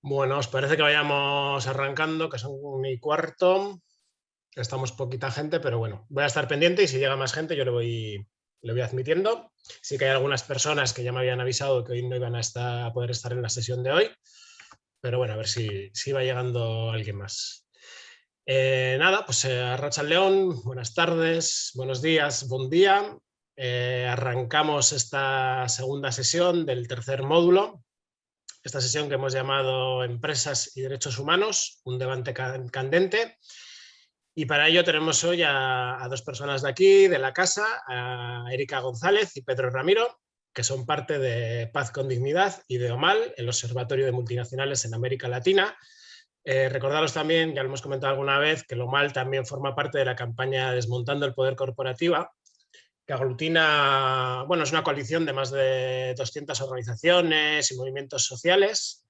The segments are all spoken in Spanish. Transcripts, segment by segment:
Bueno, os parece que vayamos arrancando, que son 1:15. Estamos poquita gente, pero bueno, voy a estar pendiente y si llega más gente yo le voy admitiendo. Sí que hay algunas personas que ya me habían avisado que hoy no iban a poder estar en la sesión de hoy, pero bueno, a ver si va llegando alguien más. Nada, pues Arratsalde on, buenas tardes, buenos días, buen día. Arrancamos esta segunda sesión del tercer módulo. Esta sesión que hemos llamado Empresas y Derechos Humanos, un debate candente. Y para ello tenemos hoy a dos personas de aquí, de la casa, a Erika González y Pedro Ramiro, que son parte de Paz con Dignidad y de OMAL, el Observatorio de Multinacionales en América Latina. Recordaros también, ya lo hemos comentado alguna vez, que el OMAL también forma parte de la campaña Desmontando el Poder Corporativa, que aglutina, bueno, es una coalición de más de 200 organizaciones y movimientos sociales,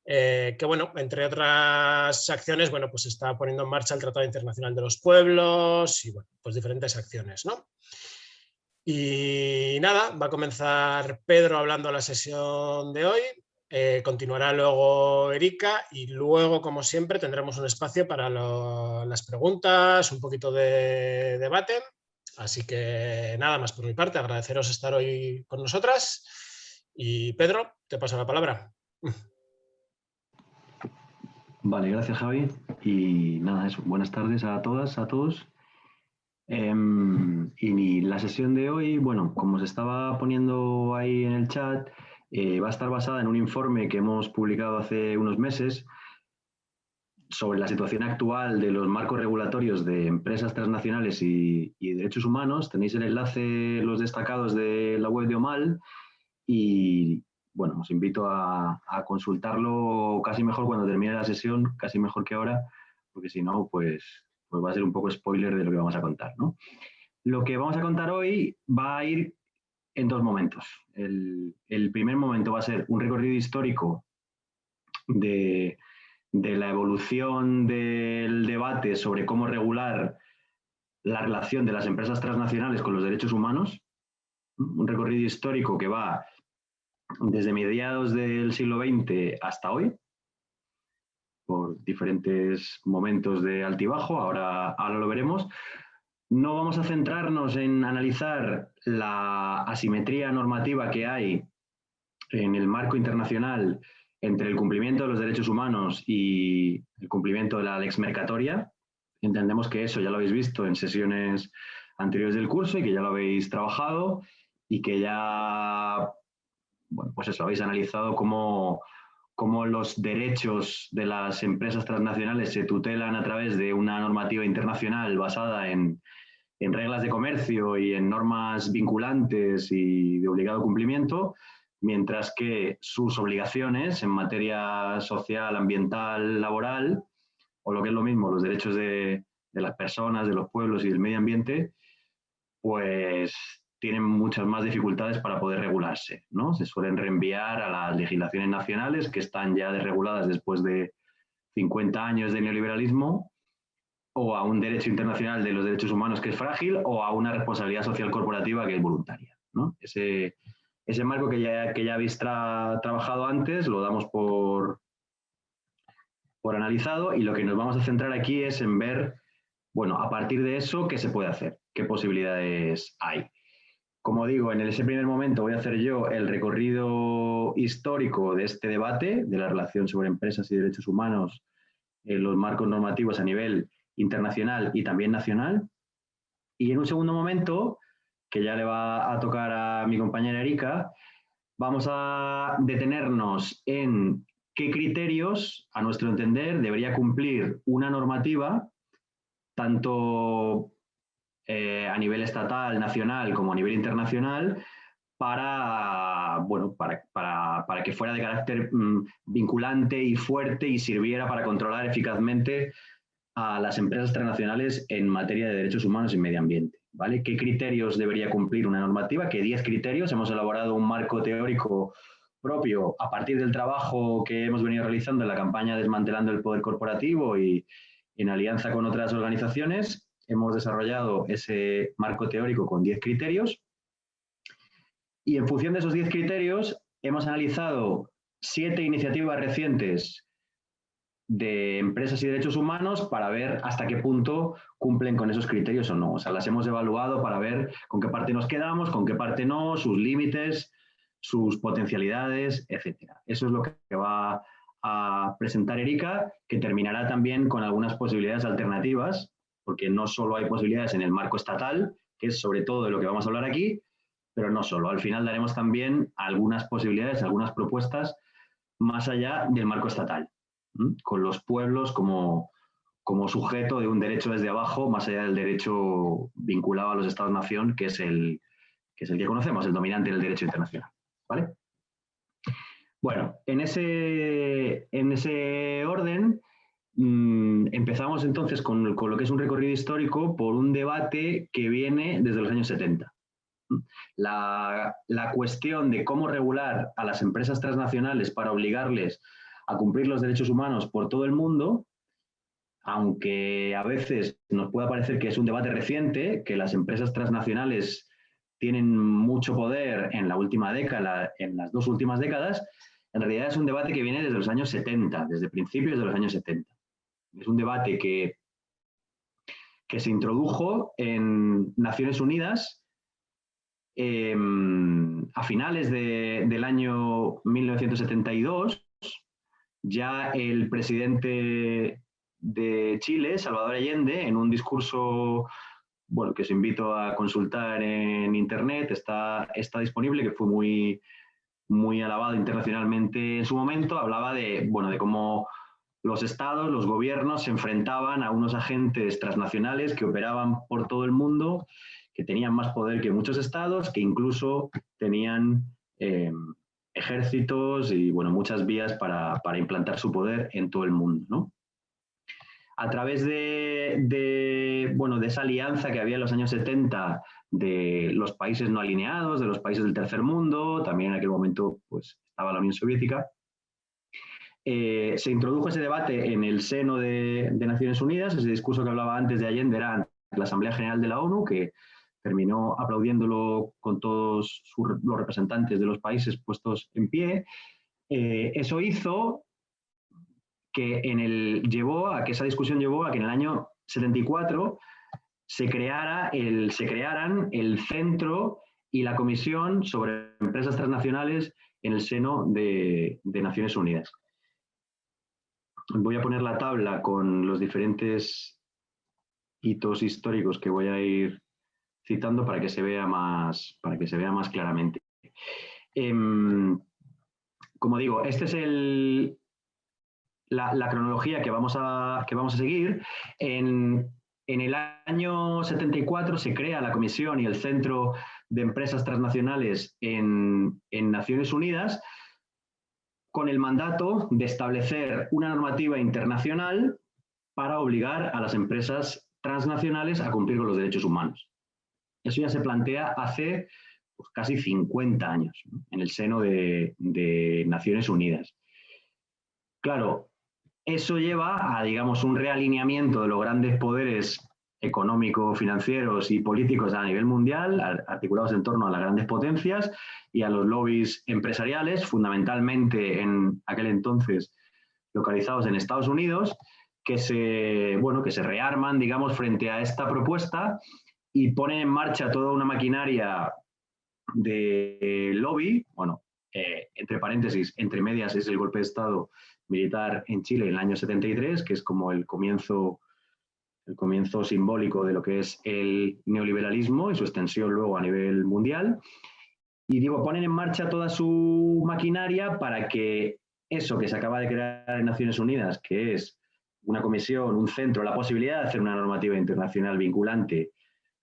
que, bueno, entre otras acciones, bueno, pues está poniendo en marcha el Tratado Internacional de los Pueblos y, bueno, pues diferentes acciones, ¿no? Y nada, va a comenzar Pedro hablando la sesión de hoy, continuará luego Erika y luego, como siempre, tendremos un espacio para las preguntas, un poquito de debate. Así que nada más por mi parte, agradeceros estar hoy con nosotras. Y Pedro, te paso la palabra. Vale, gracias Javi. Y nada, eso, buenas tardes a todas, a todos. Y la sesión de hoy, bueno, como se estaba poniendo ahí en el chat, va a estar basada en un informe que hemos publicado hace unos meses sobre la situación actual de los marcos regulatorios de empresas transnacionales y derechos humanos. Tenéis el enlace, los destacados de la web de OMAL y, bueno, os invito a consultarlo casi mejor cuando termine la sesión, casi mejor que ahora, porque si no, pues va a ser un poco spoiler de lo que vamos a contar, ¿no? Lo que vamos a contar hoy va a ir en dos momentos. El primer momento va a ser un recorrido histórico de la evolución del debate sobre cómo regular la relación de las empresas transnacionales con los derechos humanos, un recorrido histórico que va desde mediados del siglo XX hasta hoy, por diferentes momentos de altibajo, ahora lo veremos. No vamos a centrarnos en analizar la asimetría normativa que hay en el marco internacional entre el cumplimiento de los derechos humanos y el cumplimiento de la lex mercatoria. Entendemos que eso ya lo habéis visto en sesiones anteriores del curso y que ya lo habéis trabajado y que ya, bueno, pues eso, habéis analizado cómo los derechos de las empresas transnacionales se tutelan a través de una normativa internacional basada en reglas de comercio y en normas vinculantes y de obligado cumplimiento, mientras que sus obligaciones en materia social, ambiental, laboral, o lo que es lo mismo, los derechos de las personas, de los pueblos y del medio ambiente, pues tienen muchas más dificultades para poder regularse, ¿no? Se suelen reenviar a las legislaciones nacionales que están ya desreguladas después de 50 años de neoliberalismo, o a un derecho internacional de los derechos humanos que es frágil, o a una responsabilidad social corporativa que es voluntaria, ¿no? Ese marco que ya habéis trabajado antes lo damos por analizado, y lo que nos vamos a centrar aquí es en ver, bueno, a partir de eso, ¿qué se puede hacer? ¿Qué posibilidades hay? Como digo, en ese primer momento voy a hacer yo el recorrido histórico de este debate, de la relación sobre empresas y derechos humanos en los marcos normativos a nivel internacional y también nacional. Y en un segundo momento, que ya le va a tocar a mi compañera Erika, vamos a detenernos en qué criterios, a nuestro entender, debería cumplir una normativa, tanto a nivel estatal, nacional, como a nivel internacional, para, bueno, para que fuera de carácter vinculante y fuerte y sirviera para controlar eficazmente a las empresas transnacionales en materia de derechos humanos y medio ambiente, ¿vale? ¿Qué criterios debería cumplir una normativa? ¿Qué 10 criterios? Hemos elaborado un marco teórico propio a partir del trabajo que hemos venido realizando en la campaña Desmantelando el Poder Corporativo y en alianza con otras organizaciones. Hemos desarrollado ese marco teórico con 10 criterios y en función de esos 10 criterios hemos analizado 7 iniciativas recientes de empresas y derechos humanos para ver hasta qué punto cumplen con esos criterios o no. O sea, las hemos evaluado para ver con qué parte nos quedamos, con qué parte no, sus límites, sus potencialidades, etcétera. Eso es lo que va a presentar Erika, que terminará también con algunas posibilidades alternativas, porque no solo hay posibilidades en el marco estatal, que es sobre todo de lo que vamos a hablar aquí, pero no solo. Al final daremos también algunas posibilidades, algunas propuestas más allá del marco estatal, con los pueblos como sujeto de un derecho desde abajo, más allá del derecho vinculado a los Estados-nación, que es el que conocemos, el dominante del derecho internacional. ¿Vale? Bueno, en ese orden empezamos entonces con lo que es un recorrido histórico por un debate que viene desde los años 70. La cuestión de cómo regular a las empresas transnacionales para obligarles a cumplir los derechos humanos por todo el mundo, aunque a veces nos pueda parecer que es un debate reciente, que las empresas transnacionales tienen mucho poder en la última década, en las 2 últimas décadas, en realidad es un debate que viene desde los años 70, desde principios de los años 70. Es un debate que se introdujo en Naciones Unidas a finales del año 1972. Ya el presidente de Chile, Salvador Allende, en un discurso, bueno, que os invito a consultar en internet, está disponible, que fue muy alabado internacionalmente en su momento, hablaba de cómo los estados, los gobiernos se enfrentaban a unos agentes transnacionales que operaban por todo el mundo, que tenían más poder que muchos estados, que incluso tenían ejércitos y muchas vías para implantar su poder en todo el mundo, ¿no? A través de esa alianza que había en los años 70 de los países no alineados, de los países del tercer mundo, también en aquel momento pues, estaba la Unión Soviética, se introdujo ese debate en el seno de Naciones Unidas. Ese discurso que hablaba antes de Allende era ante la Asamblea General de la ONU, que terminó aplaudiéndolo con todos los representantes de los países puestos en pie. Eso hizo que esa discusión llevó a que en el año 74 se crearan el Centro y la Comisión sobre Empresas Transnacionales en el seno de Naciones Unidas. Voy a poner la tabla con los diferentes hitos históricos que voy a ir citando para que se vea más claramente. Como digo, esta es la cronología que vamos a seguir. En el año 74 se crea la Comisión y el Centro de Empresas Transnacionales en Naciones Unidas, con el mandato de establecer una normativa internacional para obligar a las empresas transnacionales a cumplir con los derechos humanos. Eso ya se plantea hace casi 50 años, ¿no? En el seno de Naciones Unidas. Claro, eso lleva a, digamos, un realineamiento de los grandes poderes económicos, financieros y políticos a nivel mundial, articulados en torno a las grandes potencias y a los lobbies empresariales, fundamentalmente en aquel entonces localizados en Estados Unidos, que se rearman, digamos, frente a esta propuesta y ponen en marcha toda una maquinaria de lobby. Entre paréntesis, entre medias, es el golpe de Estado militar en Chile en el año 73, que es como el comienzo simbólico de lo que es el neoliberalismo y su extensión luego a nivel mundial. Y ponen en marcha toda su maquinaria para que eso que se acaba de crear en Naciones Unidas, que es una comisión, un centro, la posibilidad de hacer una normativa internacional vinculante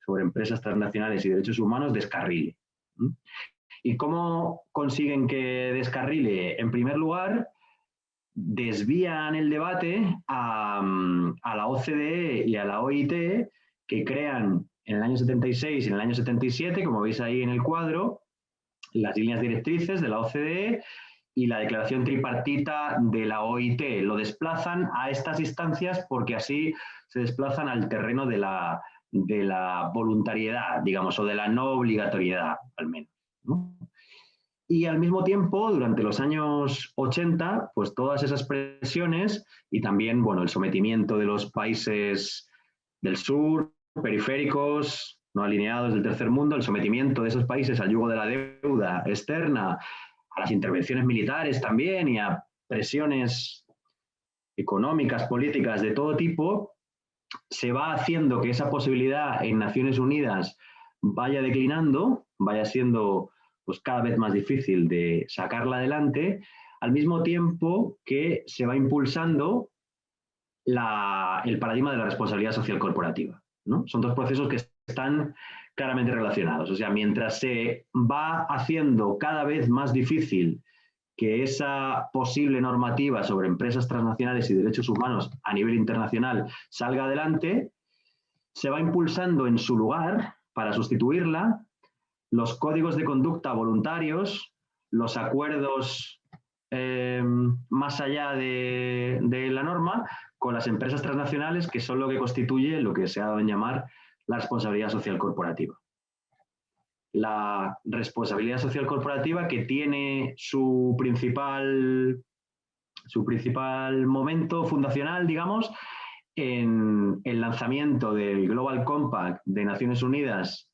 sobre empresas transnacionales y derechos humanos, descarrile. ¿Y cómo consiguen que descarrile? En primer lugar, desvían el debate a la OCDE y a la OIT, que crean en el año 76 y en el año 77, como veis ahí en el cuadro, las líneas directrices de la OCDE y la declaración tripartita de la OIT. Lo desplazan a estas instancias porque así se desplazan al terreno de la voluntariedad, digamos, o de la no obligatoriedad, al menos, ¿no? Y al mismo tiempo, durante los años 80, pues todas esas presiones y también, bueno, el sometimiento de los países del sur, periféricos, no alineados del tercer mundo, el sometimiento de esos países al yugo de la deuda externa, a las intervenciones militares también y a presiones económicas, políticas de todo tipo, se va haciendo que esa posibilidad en Naciones Unidas vaya declinando, vaya siendo pues cada vez más difícil de sacarla adelante, al mismo tiempo que se va impulsando el paradigma de la responsabilidad social corporativa, ¿no? Son dos procesos que están claramente relacionados. O sea, mientras se va haciendo cada vez más difícil que esa posible normativa sobre empresas transnacionales y derechos humanos a nivel internacional salga adelante, se va impulsando en su lugar, para sustituirla, los códigos de conducta voluntarios, los acuerdos más allá de la norma con las empresas transnacionales, que son lo que constituye lo que se ha dado en llamar la responsabilidad social corporativa. La responsabilidad social corporativa que tiene su principal momento fundacional, digamos, en el lanzamiento del Global Compact de Naciones Unidas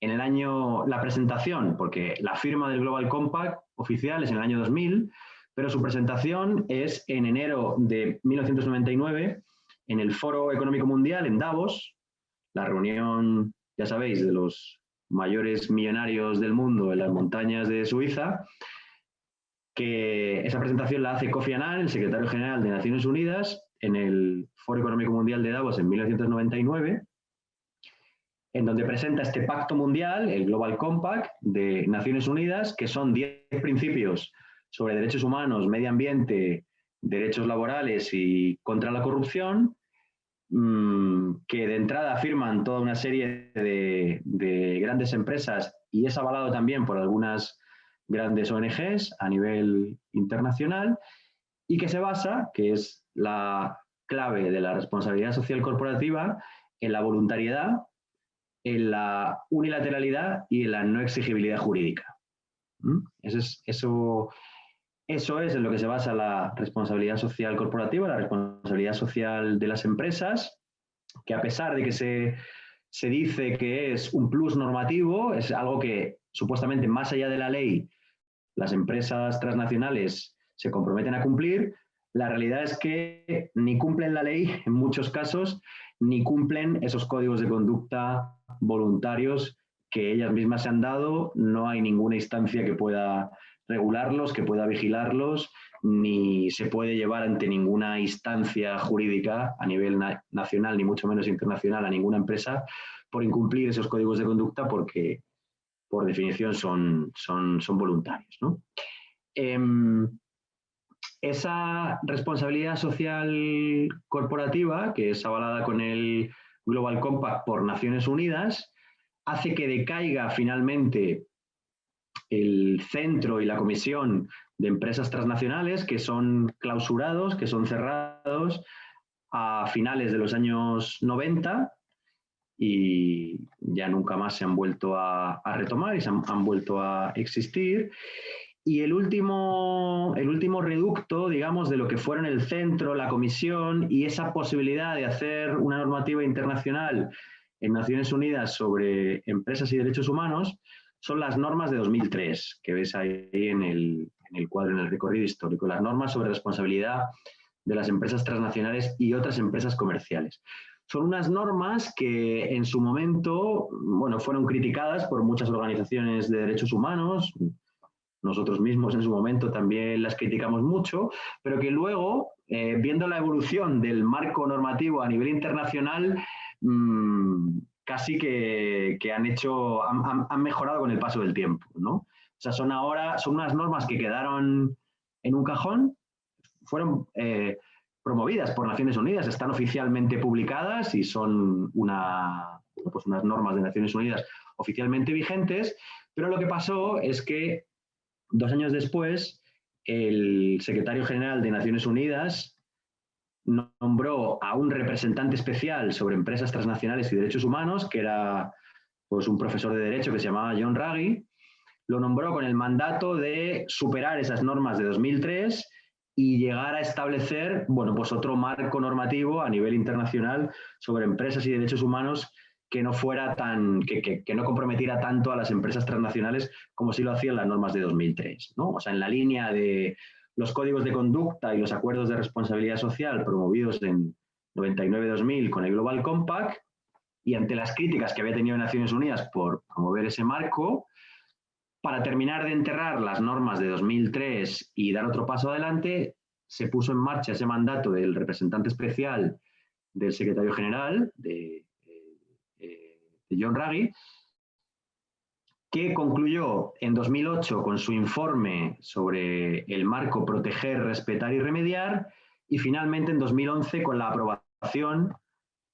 en el año, la presentación, porque la firma del Global Compact oficial es en el año 2000, pero su presentación es en enero de 1999 en el Foro Económico Mundial en Davos, la reunión, ya sabéis, de los mayores millonarios del mundo en las montañas de Suiza, que esa presentación la hace Kofi Annan, el secretario general de Naciones Unidas, en el Foro Económico Mundial de Davos en 1999, en donde presenta este pacto mundial, el Global Compact de Naciones Unidas, que son 10 principios sobre derechos humanos, medio ambiente, derechos laborales y contra la corrupción, que de entrada firman toda una serie de grandes empresas y es avalado también por algunas grandes ONGs a nivel internacional y que se basa, que es la clave de la responsabilidad social corporativa, en la voluntariedad, en la unilateralidad y en la no exigibilidad jurídica. Eso es en lo que se basa la responsabilidad social corporativa, la responsabilidad social de las empresas, que a pesar de que se dice que es un plus normativo, es algo que supuestamente más allá de la ley las empresas transnacionales se comprometen a cumplir, la realidad es que ni cumplen la ley en muchos casos, ni cumplen esos códigos de conducta voluntarios que ellas mismas se han dado, no hay ninguna instancia que pueda regularlos, que pueda vigilarlos, ni se puede llevar ante ninguna instancia jurídica a nivel nacional, ni mucho menos internacional, a ninguna empresa por incumplir esos códigos de conducta porque, por definición, son voluntarios, ¿no? Esa responsabilidad social corporativa, que es avalada con el Global Compact por Naciones Unidas, hace que decaiga finalmente el centro y la comisión de empresas transnacionales, que son clausurados, que son cerrados a finales de los años 90 y ya nunca más se han vuelto a retomar y se han vuelto a existir. Y el último reducto, digamos, de lo que fueron el centro, la comisión y esa posibilidad de hacer una normativa internacional en Naciones Unidas sobre empresas y derechos humanos, son las normas de 2003, que ves ahí en el cuadro, en el recorrido histórico, las normas sobre responsabilidad de las empresas transnacionales y otras empresas comerciales. Son unas normas que en su momento, bueno, fueron criticadas por muchas organizaciones de derechos humanos. Nosotros mismos en su momento también las criticamos mucho, pero que luego, viendo la evolución del marco normativo a nivel internacional, casi que han mejorado con el paso del tiempo, ¿no? O sea, son unas normas que quedaron en un cajón, fueron promovidas por Naciones Unidas, están oficialmente publicadas y son unas normas de Naciones Unidas oficialmente vigentes, pero lo que pasó es que 2 años después, el secretario general de Naciones Unidas nombró a un representante especial sobre empresas transnacionales y derechos humanos, que era pues, un profesor de derecho que se llamaba John Ruggie. lo nombró con el mandato de superar esas normas de 2003 y llegar a establecer, bueno, pues otro marco normativo a nivel internacional sobre empresas y derechos humanos que no fuera que no comprometiera tanto a las empresas transnacionales como sí lo hacían las normas de 2003, ¿no? O sea, en la línea de los códigos de conducta y los acuerdos de responsabilidad social promovidos en 99-2000 con el Global Compact, y ante las críticas que había tenido Naciones Unidas por promover ese marco, para terminar de enterrar las normas de 2003 y dar otro paso adelante, se puso en marcha ese mandato del representante especial del secretario general, de John Ruggie, que concluyó en 2008 con su informe sobre el marco Proteger, Respetar y Remediar, y finalmente en 2011 con la aprobación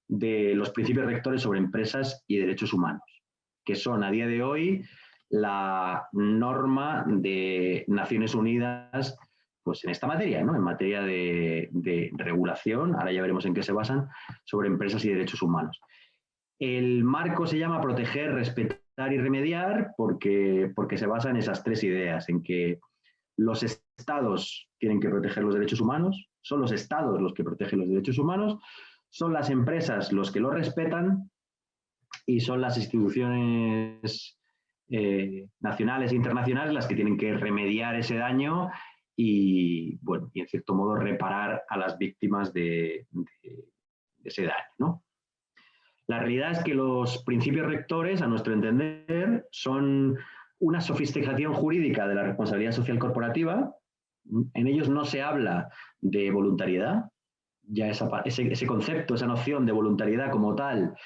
de los principios rectores sobre empresas y derechos humanos, que son a día de hoy la norma de Naciones Unidas pues en esta materia, ¿no? En materia de regulación, ahora ya veremos en qué se basan, sobre empresas y derechos humanos. El marco se llama Proteger, Respetar y Remediar porque se basa en esas tres ideas, en que los estados tienen que proteger los derechos humanos, son los estados los que protegen los derechos humanos, son las empresas los que los respetan y son las instituciones nacionales e internacionales las que tienen que remediar ese daño y, bueno, y en cierto modo reparar a las víctimas de ese daño, ¿no? La realidad es que los principios rectores, a nuestro entender, son una sofisticación jurídica de la responsabilidad social corporativa. En ellos no se habla de voluntariedad, ya ese concepto, esa noción de voluntariedad como tal,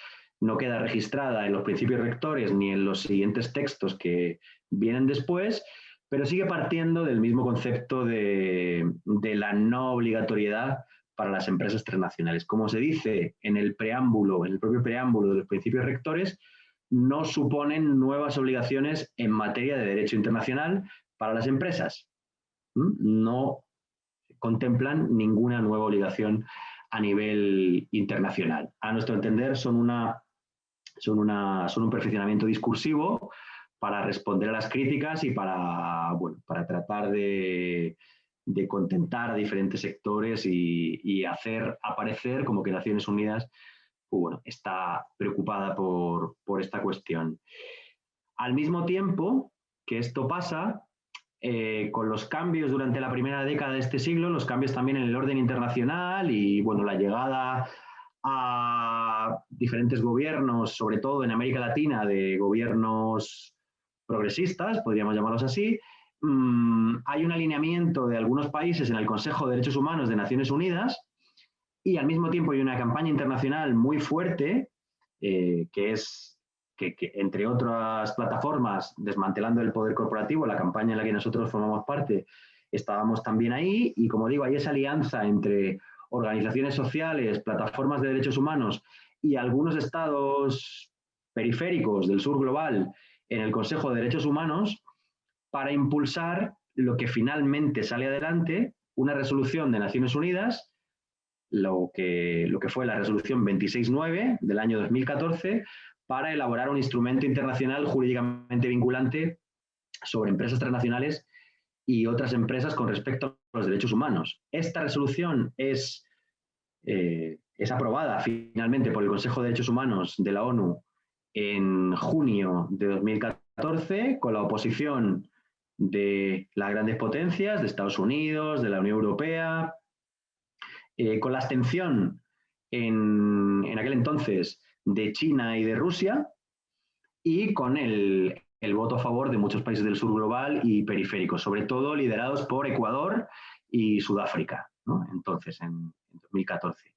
no queda registrada en los principios rectores ni en los siguientes textos que vienen después, pero sigue partiendo del mismo concepto de la no obligatoriedad para las empresas transnacionales. Como se dice en el preámbulo, en el propio preámbulo de los principios rectores, no suponen nuevas obligaciones en materia de derecho internacional para las empresas. No contemplan ninguna nueva obligación a nivel internacional. A nuestro entender, son un perfeccionamiento discursivo para responder a las críticas y para tratar de contentar a diferentes sectores y hacer aparecer como que Naciones Unidas está preocupada por esta cuestión. Al mismo tiempo que esto pasa, con los cambios durante la primera década de este siglo, los cambios también en el orden internacional y la llegada a diferentes gobiernos, sobre todo en América Latina, de gobiernos progresistas, podríamos llamarlos así, hay un alineamiento de algunos países en el Consejo de Derechos Humanos de Naciones Unidas y al mismo tiempo hay una campaña internacional muy fuerte que entre otras plataformas, Desmantelando el Poder Corporativo, la campaña en la que nosotros formamos parte, estábamos también ahí y, como digo, hay esa alianza entre organizaciones sociales, plataformas de derechos humanos y algunos estados periféricos del sur global en el Consejo de Derechos Humanos para impulsar lo que finalmente sale adelante, una resolución de Naciones Unidas, lo que fue la resolución 26.9 del año 2014, para elaborar un instrumento internacional jurídicamente vinculante sobre empresas transnacionales y otras empresas con respecto a los derechos humanos. Esta resolución es aprobada finalmente por el Consejo de Derechos Humanos de la ONU en junio de 2014, con la oposición de las grandes potencias, de Estados Unidos, de la Unión Europea, con la abstención en aquel entonces de China y de Rusia, y con el voto a favor de muchos países del sur global y periféricos, sobre todo liderados por Ecuador y Sudáfrica, ¿no? Entonces, en 2014.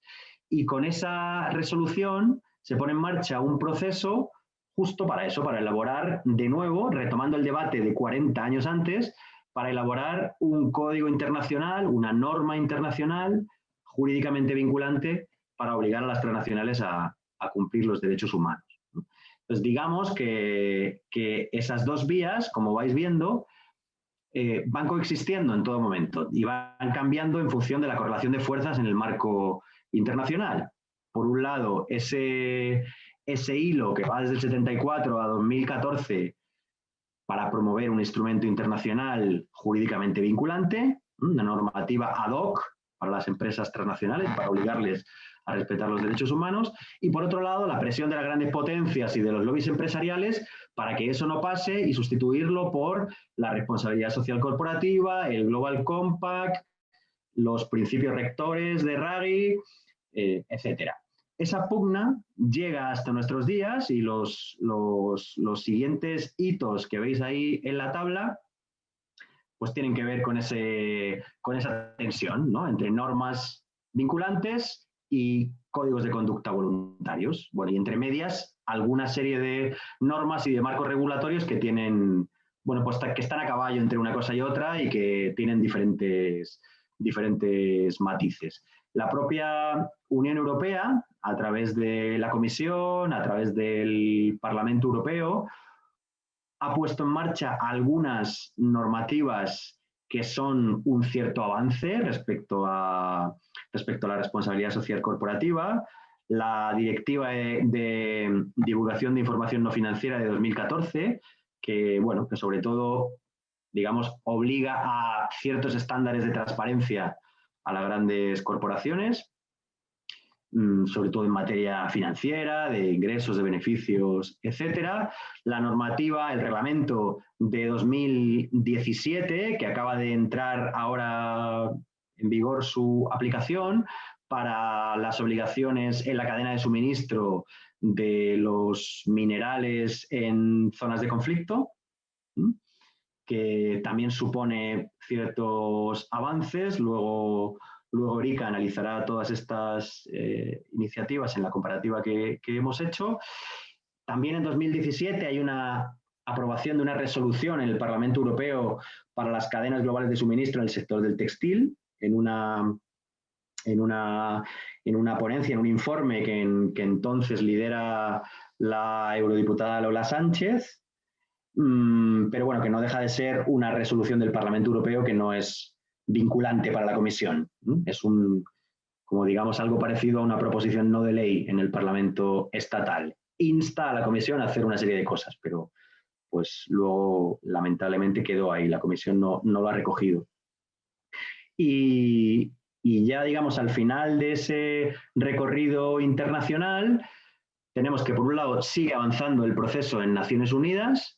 Y con esa resolución se pone en marcha un proceso justo para eso, para elaborar de nuevo, retomando el debate de 40 años antes, para elaborar un código internacional, una norma internacional jurídicamente vinculante para obligar a las transnacionales a cumplir los derechos humanos. Entonces, digamos que esas dos vías, como vais viendo, van coexistiendo en todo momento y van cambiando en función de la correlación de fuerzas en el marco internacional. Por un lado, ese hilo que va desde el 74 a 2014 para promover un instrumento internacional jurídicamente vinculante, una normativa ad hoc para las empresas transnacionales, para obligarles a respetar los derechos humanos, y por otro lado la presión de las grandes potencias y de los lobbies empresariales para que eso no pase y sustituirlo por la responsabilidad social corporativa, el Global Compact, los principios rectores de Ruggie, etcétera. Esa pugna llega hasta nuestros días y los siguientes hitos que veis ahí en la tabla pues tienen que ver con esa tensión, ¿no?, entre normas vinculantes y códigos de conducta voluntarios. Bueno, y entre medias, alguna serie de normas y de marcos regulatorios que tienen, bueno, pues que están a caballo entre una cosa y otra y que tienen diferentes matices. La propia Unión Europea, a través de la Comisión, a través del Parlamento Europeo, ha puesto en marcha algunas normativas que son un cierto avance respecto a la responsabilidad social corporativa. La Directiva de Divulgación de Información No Financiera de 2014, que, bueno, que sobre todo, digamos, obliga a ciertos estándares de transparencia a las grandes corporaciones, sobre todo en materia financiera, de ingresos, de beneficios, etcétera. La normativa, el reglamento de 2017, que acaba de entrar ahora en vigor su aplicación para las obligaciones en la cadena de suministro de los minerales en zonas de conflicto, que también supone ciertos avances. Luego Erika analizará todas estas iniciativas en la comparativa que hemos hecho. También en 2017 hay una aprobación de una resolución en el Parlamento Europeo para las cadenas globales de suministro en el sector del textil, en una ponencia, en un informe que entonces lidera la eurodiputada Lola Sánchez, pero bueno, que no deja de ser una resolución del Parlamento Europeo que no es vinculante para la Comisión. Es como digamos, algo parecido a una proposición no de ley en el Parlamento estatal. Insta a la Comisión a hacer una serie de cosas, pero pues luego lamentablemente quedó ahí, la Comisión no lo ha recogido. Y ya, digamos, al final de ese recorrido internacional, tenemos que, por un lado, sigue avanzando el proceso en Naciones Unidas,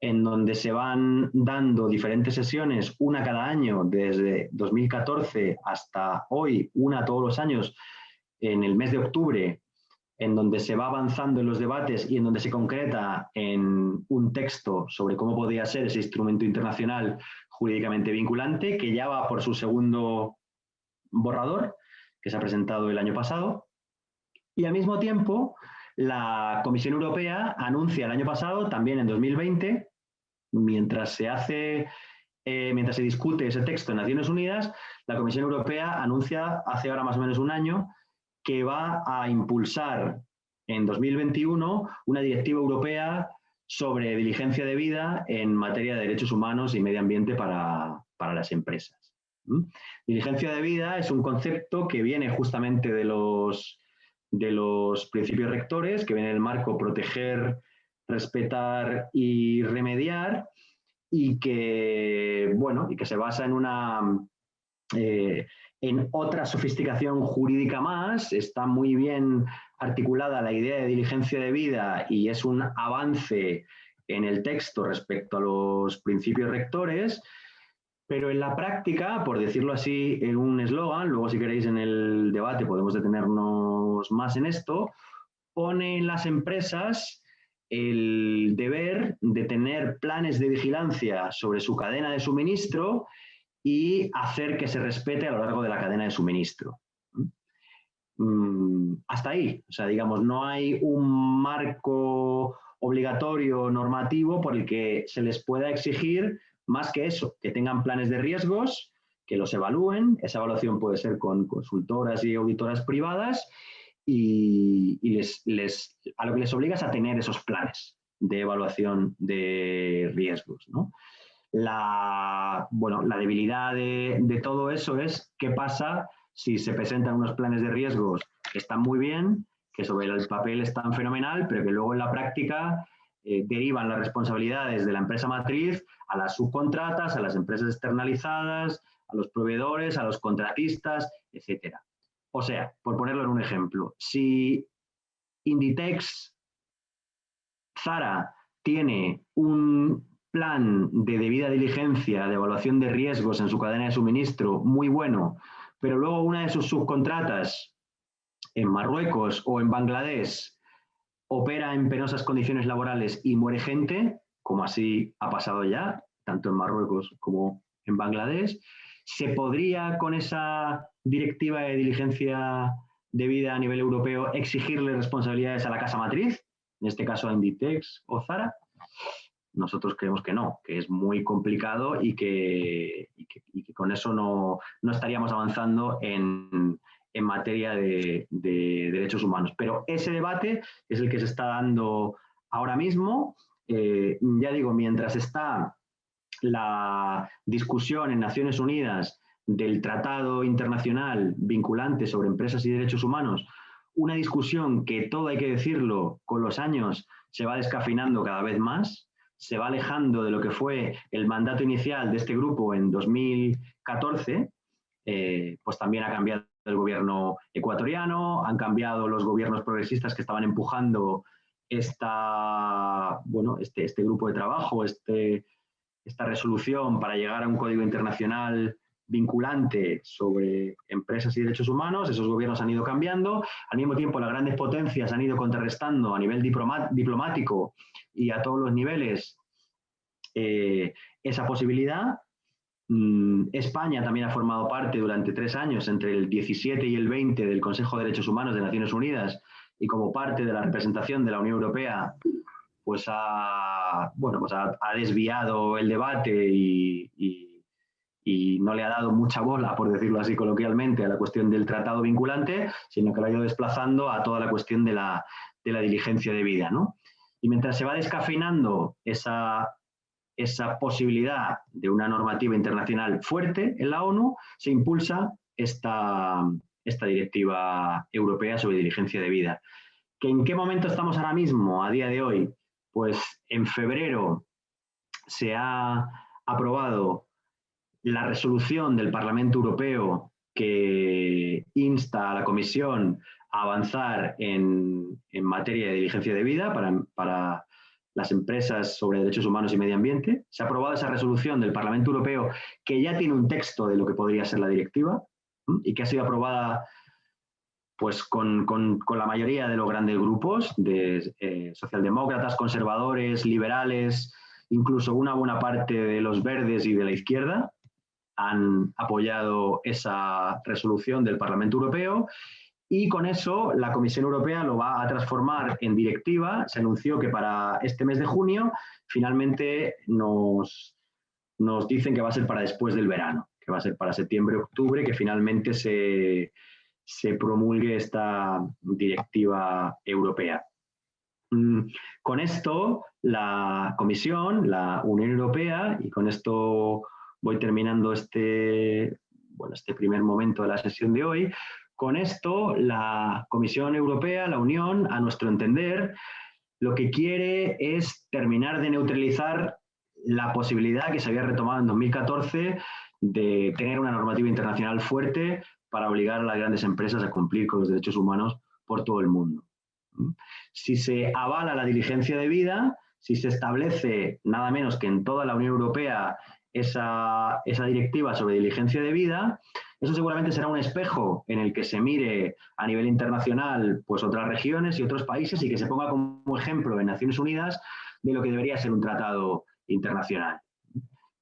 en donde se van dando diferentes sesiones, una cada año, desde 2014 hasta hoy, una todos los años, en el mes de octubre, en donde se va avanzando en los debates y en donde se concreta en un texto sobre cómo podría ser ese instrumento internacional jurídicamente vinculante, que ya va por su segundo borrador, que se ha presentado el año pasado. Y al mismo tiempo, la Comisión Europea anuncia el año pasado, también en 2020, mientras se discute ese texto en Naciones Unidas, la Comisión Europea anuncia hace ahora más o menos un año que va a impulsar en 2021 una directiva europea sobre diligencia debida en materia de derechos humanos y medio ambiente para las empresas. Diligencia debida es un concepto que viene justamente de los principios rectores, que viene del marco proteger, respetar y remediar, y que, bueno, y que se basa en otra sofisticación jurídica más. Está muy bien articulada la idea de diligencia debida y es un avance en el texto respecto a los principios rectores, pero en la práctica, por decirlo así en un eslogan, luego si queréis en el debate podemos detenernos más en esto, pone en las empresas el deber de tener planes de vigilancia sobre su cadena de suministro y hacer que se respete a lo largo de la cadena de suministro. Hasta ahí, o sea, digamos, no hay un marco obligatorio normativo por el que se les pueda exigir más que eso, que tengan planes de riesgos, que los evalúen. Esa evaluación puede ser con consultoras y auditoras privadas y a lo que les obliga es a tener esos planes de evaluación de riesgos, ¿no? La debilidad de todo eso es qué pasa si se presentan unos planes de riesgos que están muy bien, que sobre el papel están fenomenal, pero que luego en la práctica derivan las responsabilidades de la empresa matriz a las subcontratas, a las empresas externalizadas, a los proveedores, a los contratistas, etc. O sea, por ponerlo en un ejemplo, si Inditex, Zara, tiene un plan de debida diligencia, de evaluación de riesgos en su cadena de suministro muy bueno, pero luego una de sus subcontratas en Marruecos o en Bangladesh opera en penosas condiciones laborales y muere gente, como así ha pasado ya, tanto en Marruecos como en Bangladesh, ¿se podría con esa directiva de diligencia debida a nivel europeo exigirle responsabilidades a la casa matriz, en este caso a Inditex o Zara? Nosotros creemos que no, que es muy complicado y que con eso no estaríamos avanzando en materia de derechos humanos. Pero ese debate es el que se está dando ahora mismo. Ya digo, mientras está la discusión en Naciones Unidas del Tratado Internacional vinculante sobre empresas y derechos humanos, una discusión que, todo hay que decirlo, con los años se va descafeinando cada vez más, se va alejando de lo que fue el mandato inicial de este grupo en 2014, pues también ha cambiado el gobierno ecuatoriano, han cambiado los gobiernos progresistas que estaban empujando este grupo de trabajo, esta resolución para llegar a un código internacional vinculante sobre empresas y derechos humanos. Esos gobiernos han ido cambiando. Al mismo tiempo, las grandes potencias han ido contrarrestando a nivel diplomático y a todos los niveles esa posibilidad. España también ha formado parte durante 3 años, entre el 17 y el 20, del Consejo de Derechos Humanos de Naciones Unidas, y como parte de la representación de la Unión Europea, pues ha desviado el debate y no le ha dado mucha bola, por decirlo así coloquialmente, a la cuestión del tratado vinculante, sino que lo ha ido desplazando a toda la cuestión de la diligencia debida, ¿no? Y mientras se va descafeinando esa posibilidad de una normativa internacional fuerte en la ONU, se impulsa esta directiva europea sobre diligencia debida. ¿En qué momento estamos ahora mismo, a día de hoy? Pues en febrero se ha aprobado la resolución del Parlamento Europeo que insta a la Comisión a avanzar en materia de diligencia debida para las empresas sobre derechos humanos y medio ambiente. Se ha aprobado esa resolución del Parlamento Europeo que ya tiene un texto de lo que podría ser la directiva y que ha sido aprobada pues con la mayoría de los grandes grupos, de socialdemócratas, conservadores, liberales, incluso una buena parte de los verdes y de la izquierda han apoyado esa resolución del Parlamento Europeo, y con eso la Comisión Europea lo va a transformar en directiva. Se anunció que para este mes de junio, finalmente nos dicen que va a ser para después del verano, que va a ser para septiembre-octubre, que finalmente se promulgue esta directiva europea. Con esto, la Comisión, la Unión Europea, y con esto voy terminando este primer momento de la sesión de hoy, con esto la Comisión Europea, la Unión, a nuestro entender, lo que quiere es terminar de neutralizar la posibilidad que se había retomado en 2014 de tener una normativa internacional fuerte para obligar a las grandes empresas a cumplir con los derechos humanos por todo el mundo. Si se avala la diligencia debida, si se establece nada menos que en toda la Unión Europea esa directiva sobre diligencia debida, eso seguramente será un espejo en el que se mire a nivel internacional pues otras regiones y otros países, y que se ponga como ejemplo en Naciones Unidas de lo que debería ser un tratado internacional.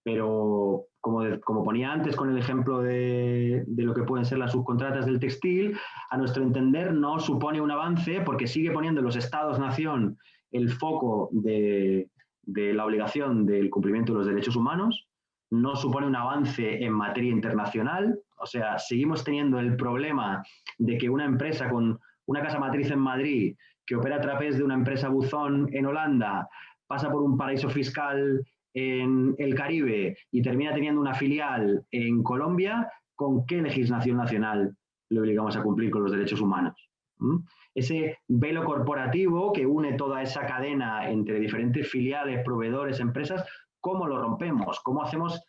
Pero como ponía antes con el ejemplo de lo que pueden ser las subcontratas del textil, a nuestro entender no supone un avance, porque sigue poniendo los Estados-nación el foco de la obligación del cumplimiento de los derechos humanos, no supone un avance en materia internacional. O sea, seguimos teniendo el problema de que una empresa con una casa matriz en Madrid, que opera a través de una empresa buzón en Holanda, pasa por un paraíso fiscal en el Caribe y termina teniendo una filial en Colombia. ¿Con qué legislación nacional le obligamos a cumplir con los derechos humanos? Ese velo corporativo que une toda esa cadena entre diferentes filiales, proveedores, empresas, ¿cómo lo rompemos? ¿Cómo hacemos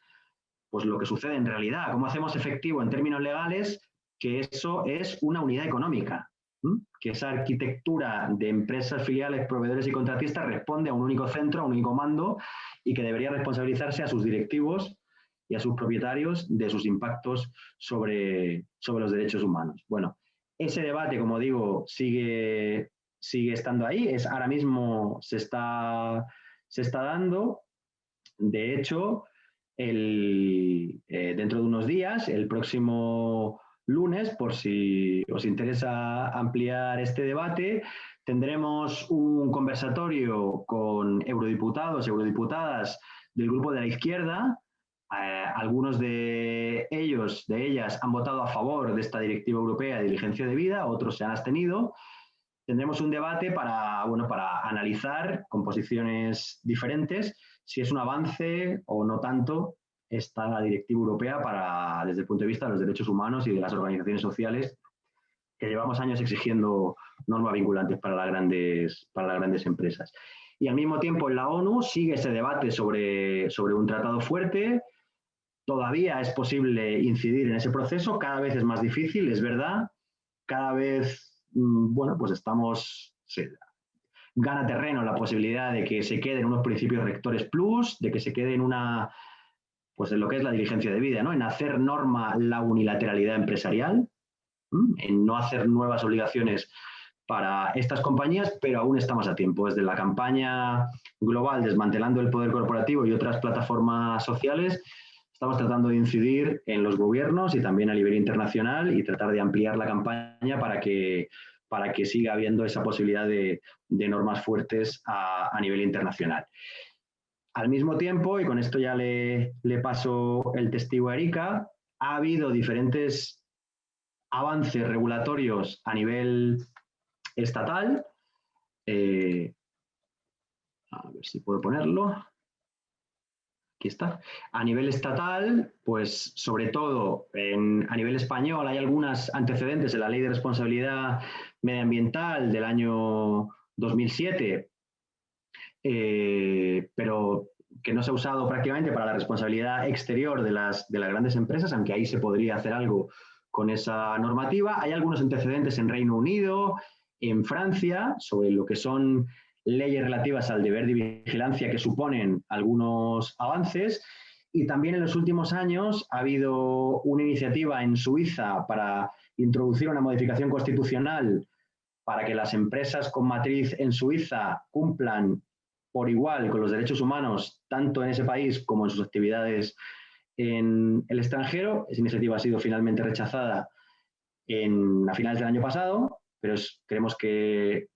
pues, lo que sucede en realidad? ¿Cómo hacemos efectivo en términos legales que eso es una unidad económica? Que esa arquitectura de empresas, filiales, proveedores y contratistas responde a un único centro, a un único mando y que debería responsabilizarse a sus directivos y a sus propietarios de sus impactos sobre los derechos humanos. Bueno, ese debate, como digo, sigue estando ahí. Ahora mismo se está dando. De hecho, dentro de unos días, el próximo lunes, por si os interesa ampliar este debate, tendremos un conversatorio con eurodiputados y eurodiputadas del grupo de la izquierda. Algunos de ellas han votado a favor de esta directiva europea de diligencia de vida, otros se han abstenido. Tendremos un debate para analizar con posiciones diferentes si es un avance o no tanto esta directiva europea desde el punto de vista de los derechos humanos y de las organizaciones sociales, que llevamos años exigiendo normas vinculantes para las grandes empresas. Y al mismo tiempo en la ONU sigue ese debate sobre un tratado fuerte. Todavía es posible incidir en ese proceso, cada vez es más difícil, es verdad, cada vez, bueno, pues gana terreno la posibilidad de que se queden unos principios rectores plus, de que se quede en lo que es la diligencia de vida, ¿no? En hacer norma la unilateralidad empresarial, en no hacer nuevas obligaciones para estas compañías, pero aún estamos a tiempo. Desde la campaña global Desmantelando el Poder Corporativo y otras plataformas sociales, estamos tratando de incidir en los gobiernos y también a nivel internacional y tratar de ampliar la campaña para que siga habiendo esa posibilidad de normas fuertes a nivel internacional. Al mismo tiempo, y con esto ya le paso el testigo a Erika, ha habido diferentes avances regulatorios a nivel estatal. A ver si puedo ponerlo. Aquí está. A nivel estatal, pues sobre todo a nivel español hay algunos antecedentes en la Ley de Responsabilidad Medioambiental del año 2007, pero que no se ha usado prácticamente para la responsabilidad exterior de las grandes empresas, aunque ahí se podría hacer algo con esa normativa. Hay algunos antecedentes en Reino Unido, en Francia, sobre lo que son leyes relativas al deber de vigilancia que suponen algunos avances. Y también en los últimos años ha habido una iniciativa en Suiza para introducir una modificación constitucional para que las empresas con matriz en Suiza cumplan por igual con los derechos humanos, tanto en ese país como en sus actividades en el extranjero. Esa iniciativa ha sido finalmente rechazada a finales del año pasado, pero creemos que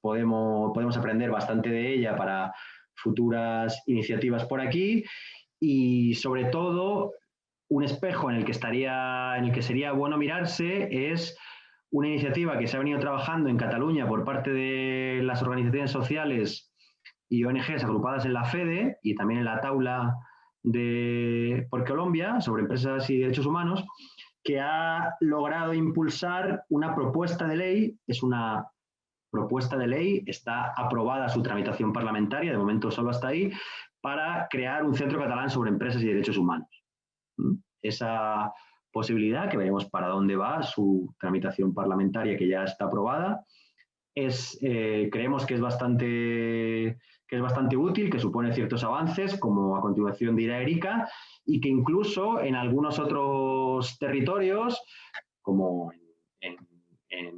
podemos aprender bastante de ella para futuras iniciativas por aquí y, sobre todo, un espejo en el que sería bueno mirarse es una iniciativa que se ha venido trabajando en Cataluña por parte de las organizaciones sociales y ONGs agrupadas en la FEDE y también en la Taula por Colombia sobre empresas y derechos humanos, que ha logrado impulsar una propuesta de ley. Es una propuesta de ley, está aprobada su tramitación parlamentaria, de momento solo hasta ahí, para crear un centro catalán sobre empresas y derechos humanos. Esa posibilidad, que veremos para dónde va su tramitación parlamentaria, que ya está aprobada, creemos que es bastante útil, que supone ciertos avances, como a continuación dirá Erika, y que incluso en algunos otros territorios, como en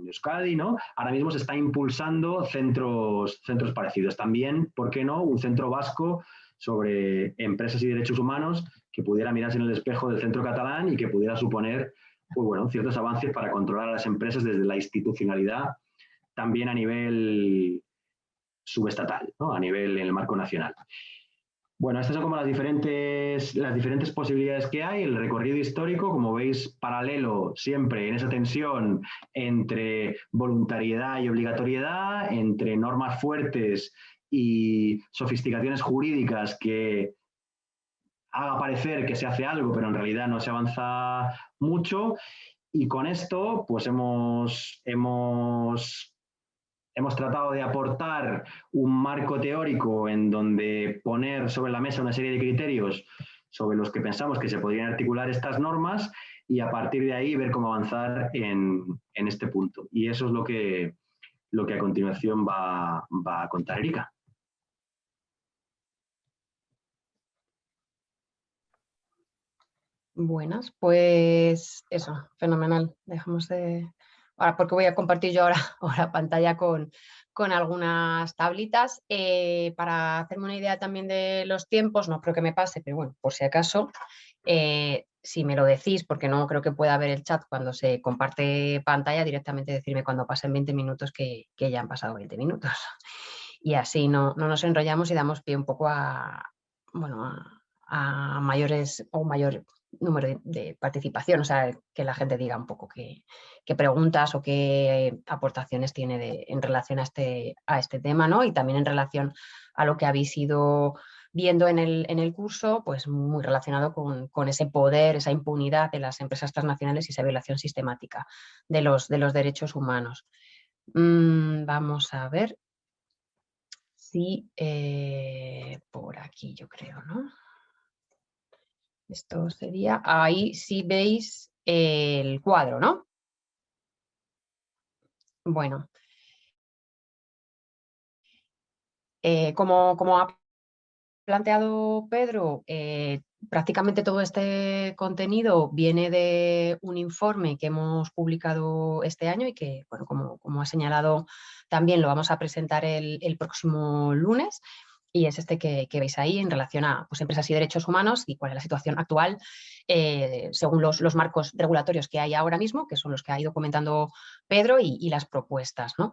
Euskadi, ¿no? Ahora mismo se está impulsando centros parecidos. También, ¿por qué no?, un centro vasco sobre empresas y derechos humanos que pudiera mirarse en el espejo del centro catalán y que pudiera suponer, pues bueno, ciertos avances para controlar a las empresas desde la institucionalidad, también a nivel subestatal, ¿no?, a nivel en el marco nacional. Bueno, estas son como las diferentes posibilidades que hay. El recorrido histórico, como veis, paralelo siempre en esa tensión entre voluntariedad y obligatoriedad, entre normas fuertes y sofisticaciones jurídicas que haga parecer que se hace algo, pero en realidad no se avanza mucho. Y con esto, pues hemos tratado de aportar un marco teórico en donde poner sobre la mesa una serie de criterios sobre los que pensamos que se podrían articular estas normas y a partir de ahí ver cómo avanzar en este punto. Y eso es lo que a continuación va a contar Erika. Buenas, pues eso, fenomenal. Dejamos de... Ahora, porque voy a compartir yo ahora pantalla con algunas tablitas. Para hacerme una idea también de los tiempos, no creo que me pase, pero bueno, por si acaso, si me lo decís, porque no creo que pueda ver el chat cuando se comparte pantalla, directamente decirme cuando pasen 20 minutos que ya han pasado 20 minutos. Y así no nos enrollamos y damos pie un poco bueno, a mayores o mayor número de participación, o sea, que la gente diga un poco qué preguntas o qué aportaciones tiene en relación a este tema, ¿no? Y también en relación a lo que habéis ido viendo en el curso, pues muy relacionado con ese poder, esa impunidad de las empresas transnacionales y esa violación sistemática de los derechos humanos. Vamos a ver si por aquí yo creo, ¿no? Esto sería, ahí sí veis el cuadro, ¿no? Bueno, como ha planteado Pedro, prácticamente todo este contenido viene de un informe que hemos publicado este año y que, bueno, como ha señalado, también lo vamos a presentar el próximo lunes. Y es este que veis ahí en relación a pues, empresas y derechos humanos y cuál es la situación actual según los marcos regulatorios que hay ahora mismo, que son los que ha ido comentando Pedro, y las propuestas, ¿no?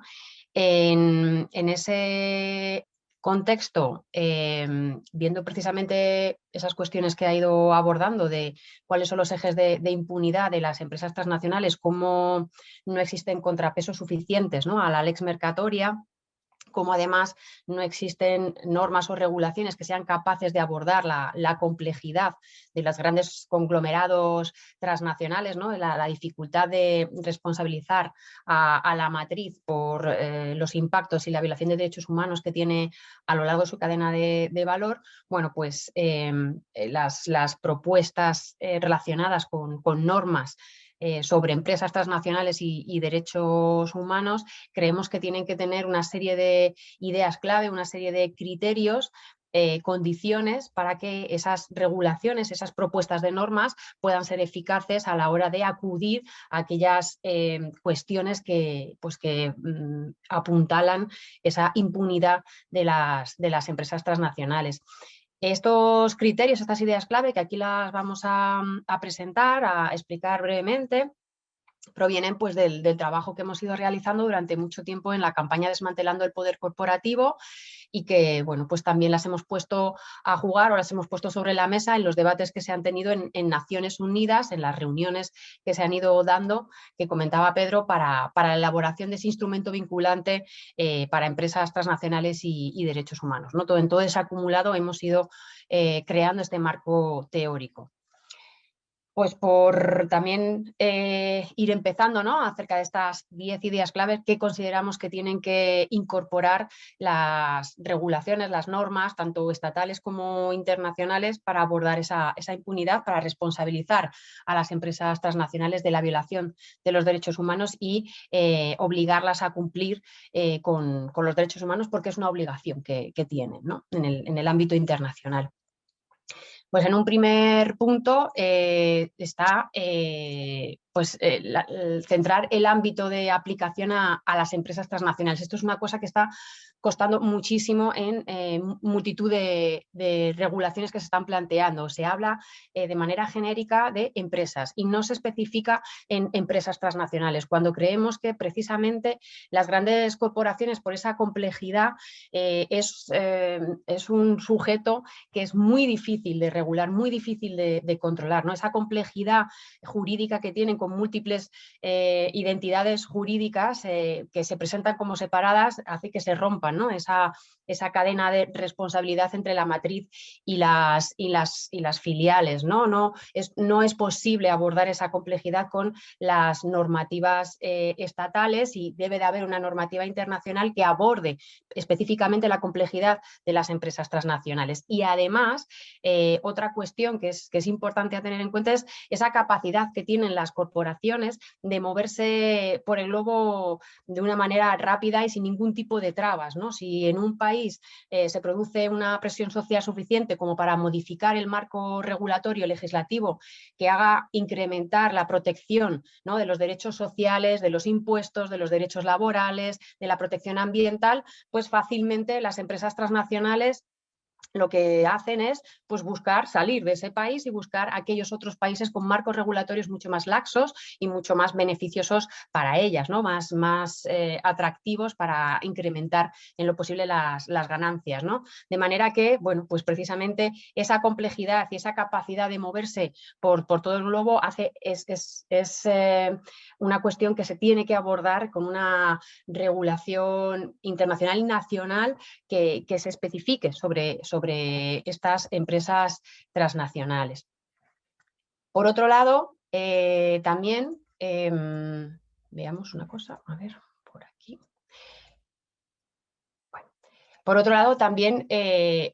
En ese contexto, viendo precisamente esas cuestiones que ha ido abordando de cuáles son los ejes de impunidad de las empresas transnacionales, cómo no existen contrapesos suficientes, ¿no?, a la lex mercatoria, como además no existen normas o regulaciones que sean capaces de abordar la complejidad de los grandes conglomerados transnacionales, ¿no?, la dificultad de responsabilizar a la matriz por los impactos y la violación de derechos humanos que tiene a lo largo de su cadena de valor. Bueno, pues las propuestas relacionadas con normas sobre empresas transnacionales y derechos humanos, creemos que tienen que tener una serie de ideas clave, una serie de criterios, condiciones para que esas regulaciones, esas propuestas de normas puedan ser eficaces a la hora de acudir a aquellas cuestiones que apuntalan esa impunidad de las empresas transnacionales. Estos criterios, estas ideas clave, que aquí las vamos a presentar, a explicar brevemente, provienen pues del trabajo que hemos ido realizando durante mucho tiempo en la campaña Desmantelando el Poder Corporativo y que, bueno, pues también las hemos puesto a jugar o las hemos puesto sobre la mesa en los debates que se han tenido en Naciones Unidas, en las reuniones que se han ido dando, que comentaba Pedro, para la elaboración de ese instrumento vinculante para empresas transnacionales y derechos humanos, ¿no? En todo ese acumulado hemos ido creando este marco teórico. Pues por también ir empezando, ¿no?, acerca de estas 10 ideas claves que consideramos que tienen que incorporar las regulaciones, las normas, tanto estatales como internacionales, para abordar esa impunidad, para responsabilizar a las empresas transnacionales de la violación de los derechos humanos y obligarlas a cumplir con los derechos humanos, porque es una obligación que tienen, ¿no?, en el ámbito internacional. Pues en un primer punto está centrar el ámbito de aplicación a las empresas transnacionales. Esto es una cosa que está costando muchísimo en multitud de regulaciones que se están planteando. Se habla de manera genérica de empresas y no se especifica en empresas transnacionales, cuando creemos que precisamente las grandes corporaciones, por esa complejidad, es un sujeto que es muy difícil de regular, muy difícil de controlar, ¿no? Esa complejidad jurídica que tienen con múltiples identidades jurídicas que se presentan como separadas, hace que se rompan, ¿no? esa cadena de responsabilidad entre la matriz y las filiales, ¿no? No es posible abordar esa complejidad con las normativas estatales, y debe de haber una normativa internacional que aborde específicamente la complejidad de las empresas transnacionales. Y además, otra cuestión que es importante a tener en cuenta es esa capacidad que tienen las corporaciones de moverse por el globo de una manera rápida y sin ningún tipo de trabas, ¿no? Si en un país se produce una presión social suficiente como para modificar el marco regulatorio legislativo que haga incrementar la protección, ¿no?, de los derechos sociales, de los impuestos, de los derechos laborales, de la protección ambiental, pues fácilmente las empresas transnacionales lo que hacen es pues buscar salir de ese país y buscar aquellos otros países con marcos regulatorios mucho más laxos y mucho más beneficiosos para ellas, ¿no? más atractivos para incrementar en lo posible las ganancias, ¿no? De manera que, bueno, pues precisamente esa complejidad y esa capacidad de moverse por todo el globo es una cuestión que se tiene que abordar con una regulación internacional y nacional que se especifique sobre estas empresas transnacionales. Por otro lado, también, veamos una cosa, a ver, por aquí. Bueno, por otro lado, también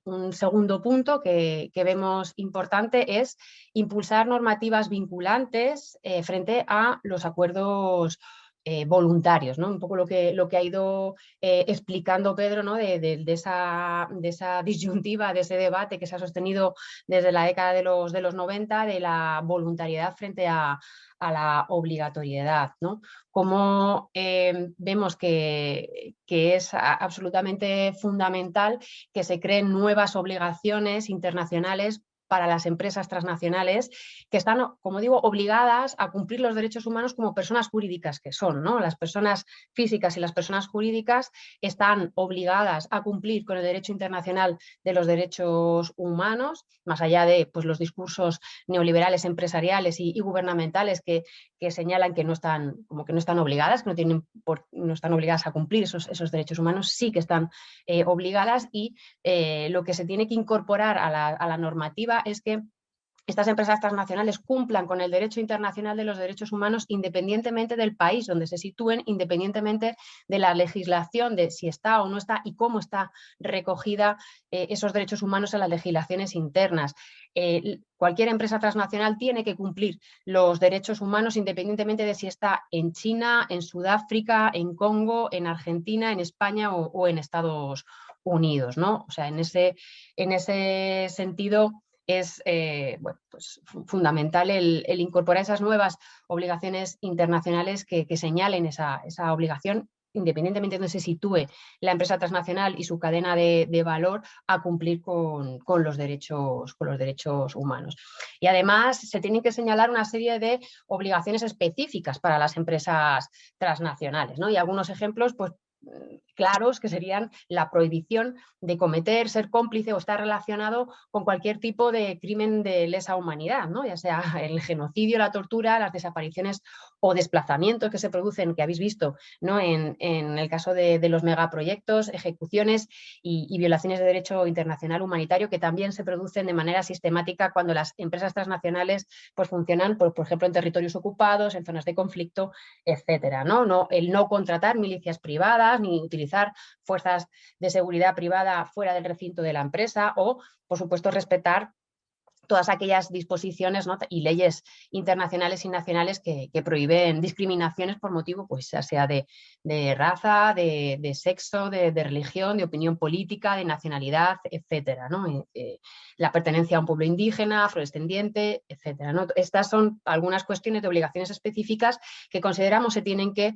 un segundo punto que vemos importante es impulsar normativas vinculantes frente a los acuerdos voluntarios, ¿no? Un poco lo que ha ido explicando Pedro, ¿no? de esa disyuntiva, de ese debate que se ha sostenido desde la década de los 90, de la voluntariedad frente a la obligatoriedad, ¿no? Como vemos que es absolutamente fundamental que se creen nuevas obligaciones internacionales para las empresas transnacionales que están, como digo, obligadas a cumplir los derechos humanos como personas jurídicas que son, ¿no? Las personas físicas y las personas jurídicas están obligadas a cumplir con el derecho internacional de los derechos humanos, más allá de pues, los discursos neoliberales empresariales y gubernamentales que señalan que no están obligadas, que no están obligadas a cumplir esos derechos humanos, sí que están obligadas, y lo que se tiene que incorporar a la normativa es que estas empresas transnacionales cumplan con el derecho internacional de los derechos humanos independientemente del país donde se sitúen, independientemente de la legislación, de si está o no está y cómo está recogida esos derechos humanos en las legislaciones internas. Cualquier empresa transnacional tiene que cumplir los derechos humanos independientemente de si está en China, en Sudáfrica, en Congo, en Argentina, en España o en Estados Unidos, ¿no? O sea, en ese sentido es bueno, pues fundamental el incorporar esas nuevas obligaciones internacionales que señalen esa obligación, independientemente de donde se sitúe la empresa transnacional y su cadena de valor, a cumplir con los derechos humanos. Y además se tienen que señalar una serie de obligaciones específicas para las empresas transnacionales, ¿no? Y algunos ejemplos, pues, claros, que serían la prohibición de cometer, ser cómplice o estar relacionado con cualquier tipo de crimen de lesa humanidad, ¿no? Ya sea el genocidio, la tortura, las desapariciones o desplazamientos que se producen, que habéis visto, ¿no? en el caso de los megaproyectos, ejecuciones y violaciones de derecho internacional humanitario que también se producen de manera sistemática cuando las empresas transnacionales pues, funcionan, por ejemplo, en territorios ocupados, en zonas de conflicto, etcétera, ¿no? El no contratar milicias privadas ni utilizar fuerzas de seguridad privada fuera del recinto de la empresa, o, por supuesto, respetar todas aquellas disposiciones, ¿no? y leyes internacionales y nacionales que prohíben discriminaciones por motivo, pues, sea de raza, de sexo, de religión, de opinión política, de nacionalidad, etcétera, ¿no? La pertenencia a un pueblo indígena, afrodescendiente, etcétera, ¿no? Estas son algunas cuestiones de obligaciones específicas que consideramos se tienen que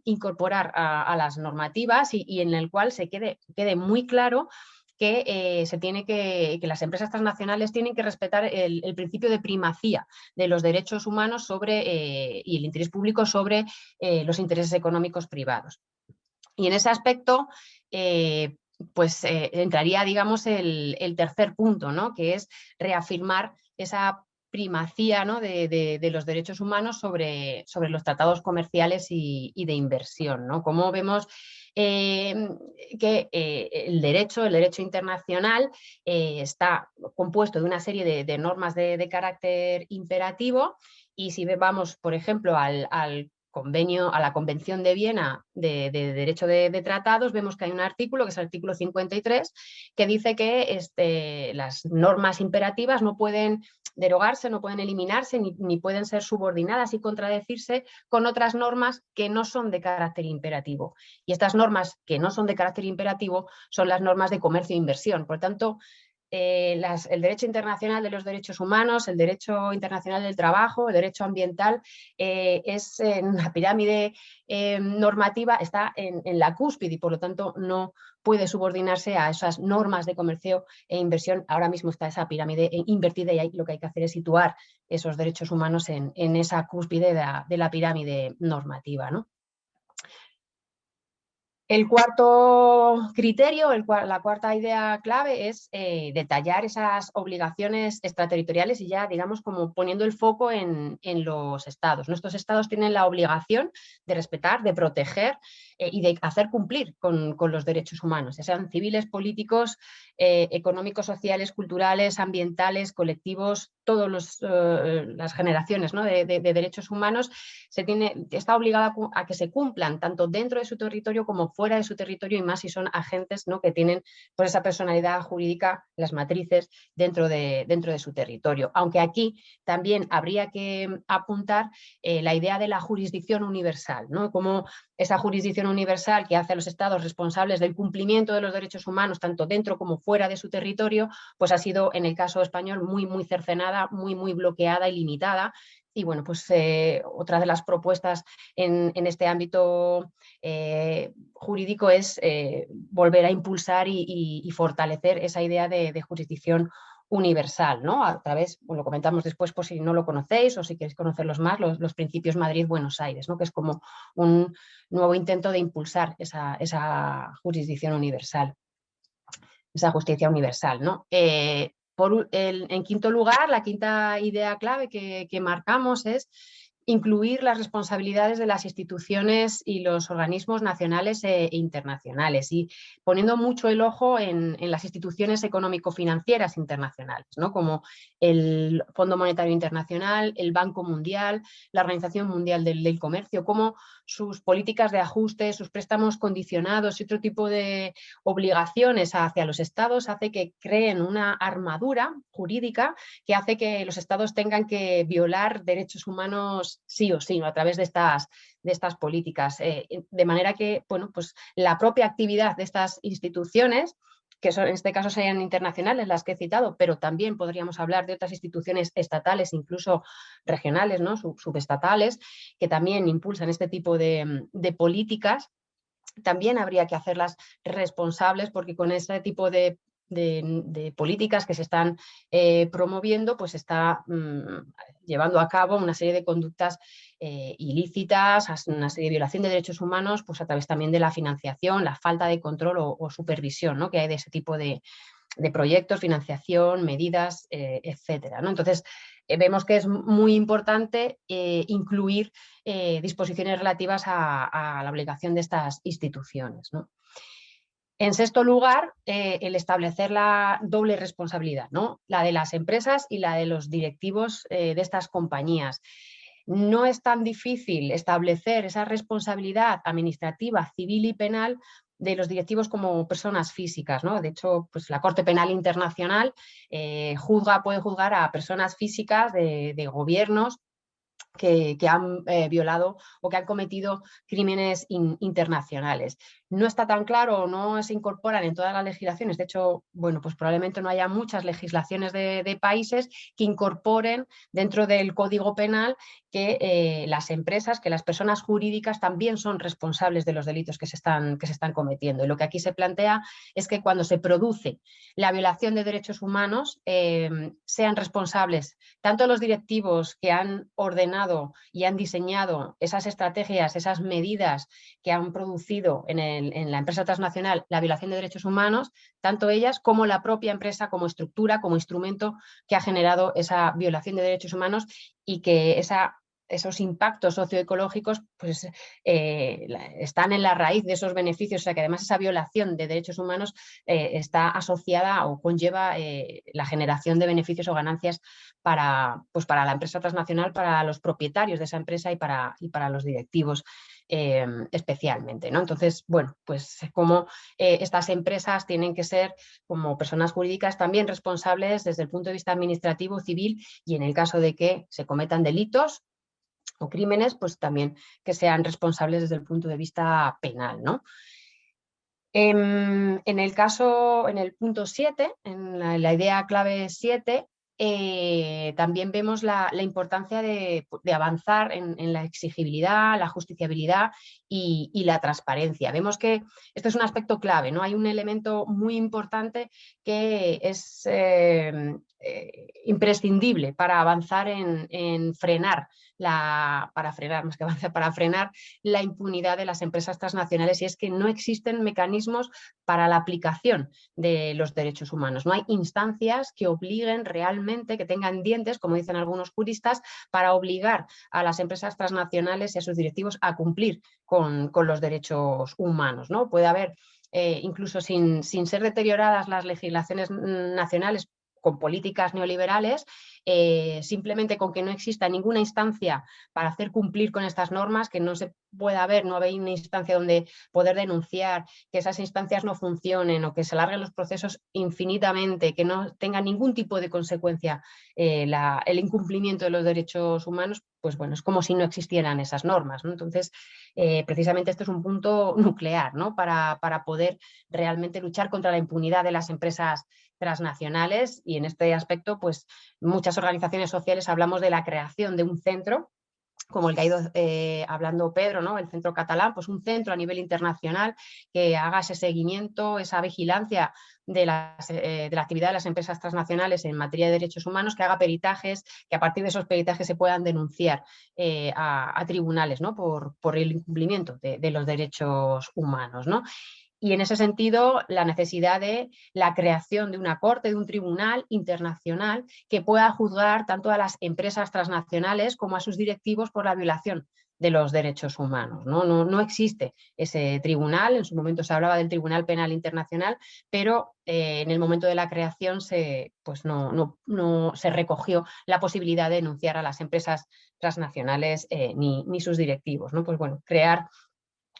incorporar a las normativas y en el cual se quede muy claro que las empresas transnacionales tienen que respetar el principio de primacía de los derechos humanos y el interés público sobre los intereses económicos privados. Y en ese aspecto, entraría, digamos, el tercer punto, ¿no? Que es reafirmar esa primacía, ¿no?, de los derechos humanos sobre los tratados comerciales y de inversión, ¿no? Como vemos que el derecho internacional está compuesto de una serie de normas de carácter imperativo, y si vamos, por ejemplo, a la Convención de Viena de Derecho de Tratados, vemos que hay un artículo, que es el artículo 53, que dice que las normas imperativas no pueden derogarse, no pueden eliminarse, ni pueden ser subordinadas y contradecirse con otras normas que no son de carácter imperativo. Y estas normas que no son de carácter imperativo son las normas de comercio e inversión. Por tanto, el derecho internacional de los derechos humanos, el derecho internacional del trabajo, el derecho ambiental, es en una pirámide normativa, está en la cúspide, y por lo tanto no puede subordinarse a esas normas de comercio e inversión. Ahora mismo está esa pirámide invertida, y lo que hay que hacer es situar esos derechos humanos en esa cúspide de la pirámide normativa, ¿no? El cuarto criterio, la cuarta idea clave es detallar esas obligaciones extraterritoriales, y ya, digamos, como poniendo el foco en los estados. Nuestros estados tienen la obligación de respetar, de proteger y de hacer cumplir con los derechos humanos, ya sean civiles, políticos, económicos, sociales, culturales, ambientales, colectivos, todas las generaciones, ¿no?, de derechos humanos. Está obligada a que se cumplan tanto dentro de su territorio como fuera de su territorio, y más si son agentes, ¿no?, que tienen pues esa personalidad jurídica, las matrices, dentro de su territorio. Aunque aquí también habría que apuntar la idea de la jurisdicción universal, ¿no?, como esa jurisdicción universal que hace a los estados responsables del cumplimiento de los derechos humanos tanto dentro como fuera de su territorio, pues ha sido en el caso español muy cercenada, muy bloqueada y limitada. Y bueno, pues otra de las propuestas en este ámbito jurídico es volver a impulsar y fortalecer esa idea de jurisdicción universal, ¿no? A través, bueno, lo comentamos después por si no lo conocéis o si queréis conocerlos más, los principios Madrid-Buenos Aires, ¿no?, que es como un nuevo intento de impulsar esa jurisdicción universal, esa justicia universal, ¿no? En quinto lugar, la quinta idea clave que marcamos es incluir las responsabilidades de las instituciones y los organismos nacionales e internacionales, y poniendo mucho el ojo en las instituciones económico-financieras internacionales, ¿no?, como el Fondo Monetario Internacional, el Banco Mundial, la Organización Mundial del Comercio, como sus políticas de ajuste, sus préstamos condicionados y otro tipo de obligaciones hacia los estados hace que creen una armadura jurídica que hace que los estados tengan que violar derechos humanos sí o sí, ¿no?, a través de estas políticas. De manera que, bueno, pues la propia actividad de estas instituciones, que en este caso serían internacionales las que he citado, pero también podríamos hablar de otras instituciones estatales, incluso regionales, ¿no?, subestatales, que también impulsan este tipo de políticas, también habría que hacerlas responsables, porque con este tipo de políticas que se están promoviendo, pues está llevando a cabo una serie de conductas ilícitas, una serie de violación de derechos humanos, pues a través también de la financiación, la falta de control o supervisión, ¿no?, que hay de ese tipo de proyectos, financiación, medidas, etcétera, ¿no? Entonces, vemos que es muy importante incluir disposiciones relativas a la obligación de estas instituciones, ¿no? En sexto lugar, el establecer la doble responsabilidad, ¿no?, la de las empresas y la de los directivos de estas compañías. No es tan difícil establecer esa responsabilidad administrativa, civil y penal de los directivos como personas físicas, ¿no? De hecho, pues la Corte Penal Internacional puede juzgar a personas físicas de gobiernos que han violado o que han cometido crímenes internacionales. No está tan claro, o no se incorporan en todas las legislaciones. De hecho, bueno, pues probablemente no haya muchas legislaciones de países que incorporen dentro del Código Penal que las empresas, que las personas jurídicas también son responsables de los delitos que se están cometiendo. Y lo que aquí se plantea es que cuando se produce la violación de derechos humanos sean responsables tanto los directivos que han ordenado tomado y han diseñado esas estrategias, esas medidas que han producido en la empresa transnacional la violación de derechos humanos, tanto ellas como la propia empresa como estructura, como instrumento que ha generado esa violación de derechos humanos, y que esos impactos socioecológicos pues, están en la raíz de esos beneficios, o sea que además esa violación de derechos humanos está asociada o conlleva la generación de beneficios o ganancias para la empresa transnacional, para los propietarios de esa empresa y para los directivos especialmente, ¿no? Entonces, bueno, pues como estas empresas tienen que ser como personas jurídicas también responsables desde el punto de vista administrativo, civil, y en el caso de que se cometan delitos o crímenes, pues también que sean responsables desde el punto de vista penal, ¿no? En el punto 7, en la idea clave 7, también vemos la importancia de avanzar en la exigibilidad, la justiciabilidad y la transparencia. Vemos que esto es un aspecto clave, ¿no? Hay un elemento muy importante que es imprescindible para avanzar en frenar para frenar la impunidad de las empresas transnacionales, y es que no existen mecanismos para la aplicación de los derechos humanos. No hay instancias que obliguen realmente, que tengan dientes, como dicen algunos juristas, para obligar a las empresas transnacionales y a sus directivos a cumplir con los derechos humanos, ¿no? Puede haber, incluso sin ser deterioradas las legislaciones nacionales con políticas neoliberales, simplemente con que no exista ninguna instancia para hacer cumplir con estas normas, que no se pueda haber, no hay una instancia donde poder denunciar, que esas instancias no funcionen o que se alarguen los procesos infinitamente, que no tenga ningún tipo de consecuencia el incumplimiento de los derechos humanos, pues bueno, es como si no existieran esas normas, ¿no? Entonces, precisamente este es un punto nuclear, ¿no? Para poder realmente luchar contra la impunidad de las empresas transnacionales, y en este aspecto, pues muchas organizaciones sociales hablamos de la creación de un centro, como el que ha ido hablando Pedro, ¿no? El centro catalán, pues un centro a nivel internacional que haga ese seguimiento, esa vigilancia de la actividad de las empresas transnacionales en materia de derechos humanos, que haga peritajes, que a partir de esos peritajes se puedan denunciar a tribunales, ¿no? por el incumplimiento de los derechos humanos, ¿no? Y en ese sentido, la necesidad de la creación de una corte, de un tribunal internacional que pueda juzgar tanto a las empresas transnacionales como a sus directivos por la violación de los derechos humanos, ¿no? No existe ese tribunal. En su momento se hablaba del Tribunal Penal Internacional, pero en el momento de la creación no se recogió la posibilidad de denunciar a las empresas transnacionales ni sus directivos, ¿no? Pues bueno, crear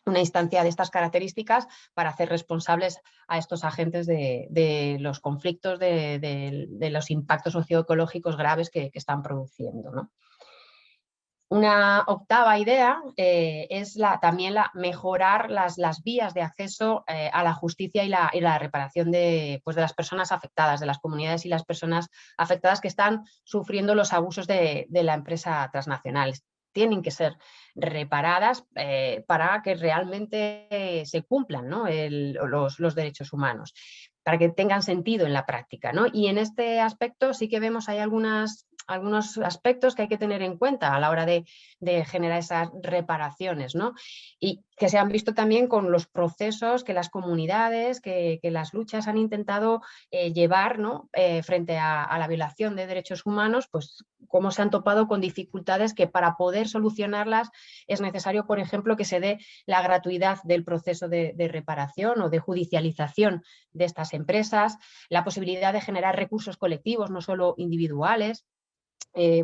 una instancia de estas características para hacer responsables a estos agentes de los conflictos, de los impactos socioecológicos graves que están produciendo, ¿no? Una octava idea es también mejorar las vías de acceso a la justicia y la reparación de las personas afectadas, de las comunidades y las personas afectadas que están sufriendo los abusos de la empresa transnacional. Tienen que ser reparadas para que realmente se cumplan, ¿no? los derechos humanos, para que tengan sentido en la práctica, ¿no? Y en este aspecto sí que vemos hay algunos aspectos que hay que tener en cuenta a la hora de generar esas reparaciones, ¿no? Y que se han visto también con los procesos que las comunidades, que las luchas han intentado llevar, ¿no? Frente a la violación de derechos humanos, pues cómo se han topado con dificultades que para poder solucionarlas es necesario, por ejemplo, que se dé la gratuidad del proceso de reparación o de judicialización de estas empresas, la posibilidad de generar recursos colectivos, no solo individuales.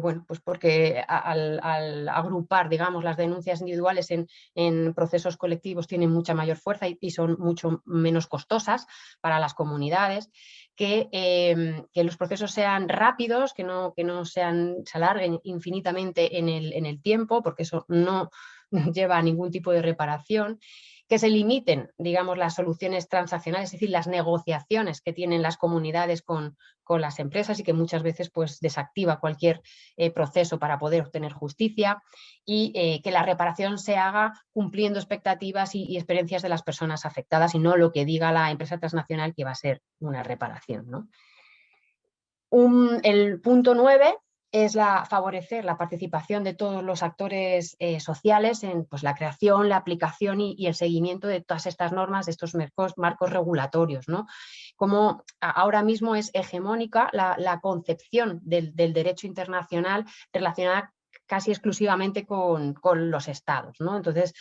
Bueno, pues porque al agrupar, digamos, las denuncias individuales en procesos colectivos tienen mucha mayor fuerza y son mucho menos costosas para las comunidades, que los procesos sean rápidos, que no se alarguen infinitamente en el tiempo, porque eso no lleva a ningún tipo de reparación, que se limiten, digamos, las soluciones transaccionales, es decir, las negociaciones que tienen las comunidades con las empresas, y que muchas veces pues desactiva cualquier proceso para poder obtener justicia, y que la reparación se haga cumpliendo expectativas y experiencias de las personas afectadas, y no lo que diga la empresa transnacional que va a ser una reparación, ¿no? El punto 9 es favorecer la participación de todos los actores sociales en pues, la creación, la aplicación y el seguimiento de todas estas normas, de estos marcos regulatorios, ¿no? Como ahora mismo es hegemónica la concepción del derecho internacional relacionada casi exclusivamente con los estados, ¿no? Entonces,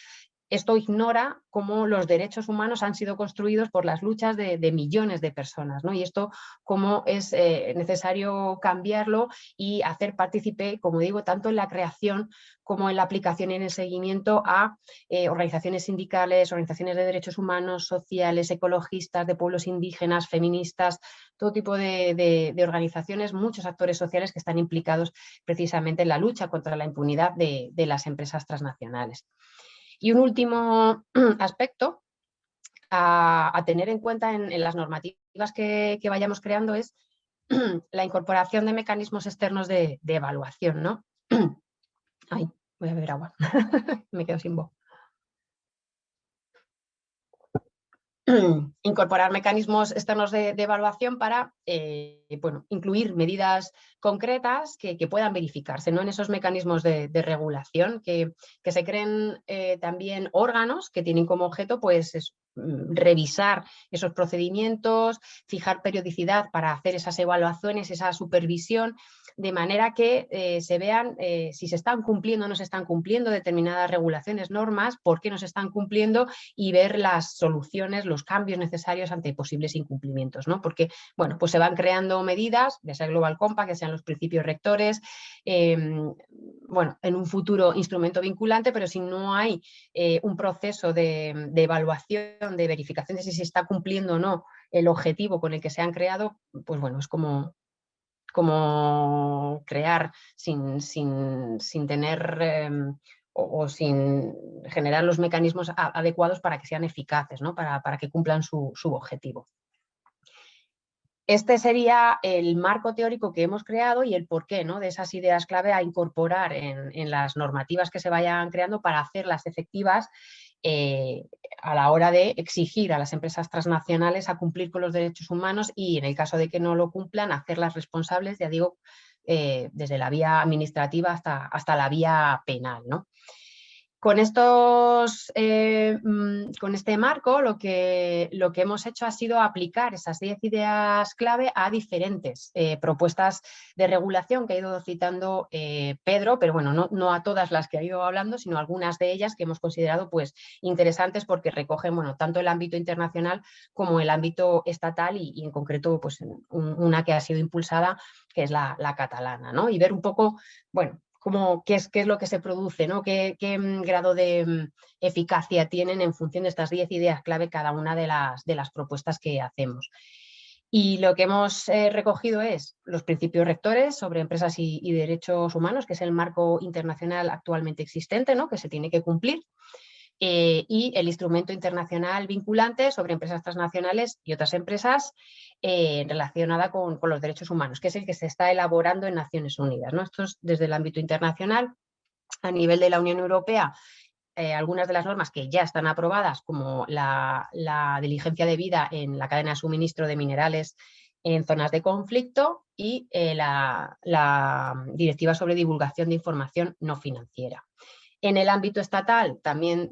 esto ignora cómo los derechos humanos han sido construidos por las luchas de millones de personas, ¿no? Y esto cómo es necesario cambiarlo y hacer partícipe, como digo, tanto en la creación como en la aplicación y en el seguimiento a organizaciones sindicales, organizaciones de derechos humanos, sociales, ecologistas, de pueblos indígenas, feministas, todo tipo de organizaciones, muchos actores sociales que están implicados precisamente en la lucha contra la impunidad de las empresas transnacionales. Y un último aspecto a tener en cuenta en las normativas que vayamos creando es la incorporación de mecanismos externos de evaluación, ¿no? Ay, voy a beber agua, me quedo sin voz. Incorporar mecanismos externos de evaluación para bueno, incluir medidas concretas que puedan verificarse, ¿no? En esos mecanismos de regulación, que se creen también órganos que tienen como objeto pues, revisar esos procedimientos, fijar periodicidad para hacer esas evaluaciones, esa supervisión, de manera que se vean si se están cumpliendo o no se están cumpliendo determinadas regulaciones, normas, por qué no se están cumpliendo y ver las soluciones, los cambios necesarios ante posibles incumplimientos, ¿no? Porque, bueno, pues se van creando medidas, ya sea el Global Compact, que sean los principios rectores, bueno, en un futuro instrumento vinculante, pero si no hay un proceso de evaluación, de verificación de si se está cumpliendo o no el objetivo con el que se han creado, pues bueno, es como crear sin tener o sin generar los mecanismos adecuados para que sean eficaces, ¿no? Para que cumplan su objetivo. Este sería el marco teórico que hemos creado y el porqué, ¿no? De esas ideas clave a incorporar en las normativas que se vayan creando para hacerlas efectivas a la hora de exigir a las empresas transnacionales a cumplir con los derechos humanos y, en el caso de que no lo cumplan, hacerlas responsables, ya digo, desde la vía administrativa hasta la vía penal, ¿no? Con con este marco lo que hemos hecho ha sido aplicar esas 10 ideas clave a diferentes propuestas de regulación que ha ido citando Pedro, pero bueno, no a todas las que ha ido hablando, sino algunas de ellas que hemos considerado pues, interesantes porque recogen bueno, tanto el ámbito internacional como el ámbito estatal y en concreto pues, una que ha sido impulsada, que es la catalana, ¿no? Y ver un poco, bueno, qué es lo que se produce, ¿no? ¿Qué grado de eficacia tienen en función de estas 10 ideas clave cada una de las propuestas que hacemos. Y lo que hemos recogido es los principios rectores sobre empresas y derechos humanos, que es el marco internacional actualmente existente, ¿no? Que se tiene que cumplir. Y el instrumento internacional vinculante sobre empresas transnacionales y otras empresas relacionada con los derechos humanos, que es el que se está elaborando en Naciones Unidas, ¿no? Esto es desde el ámbito internacional. A nivel de la Unión Europea, algunas de las normas que ya están aprobadas, como la diligencia debida en la cadena de suministro de minerales en zonas de conflicto y la directiva sobre divulgación de información no financiera. En el ámbito estatal, también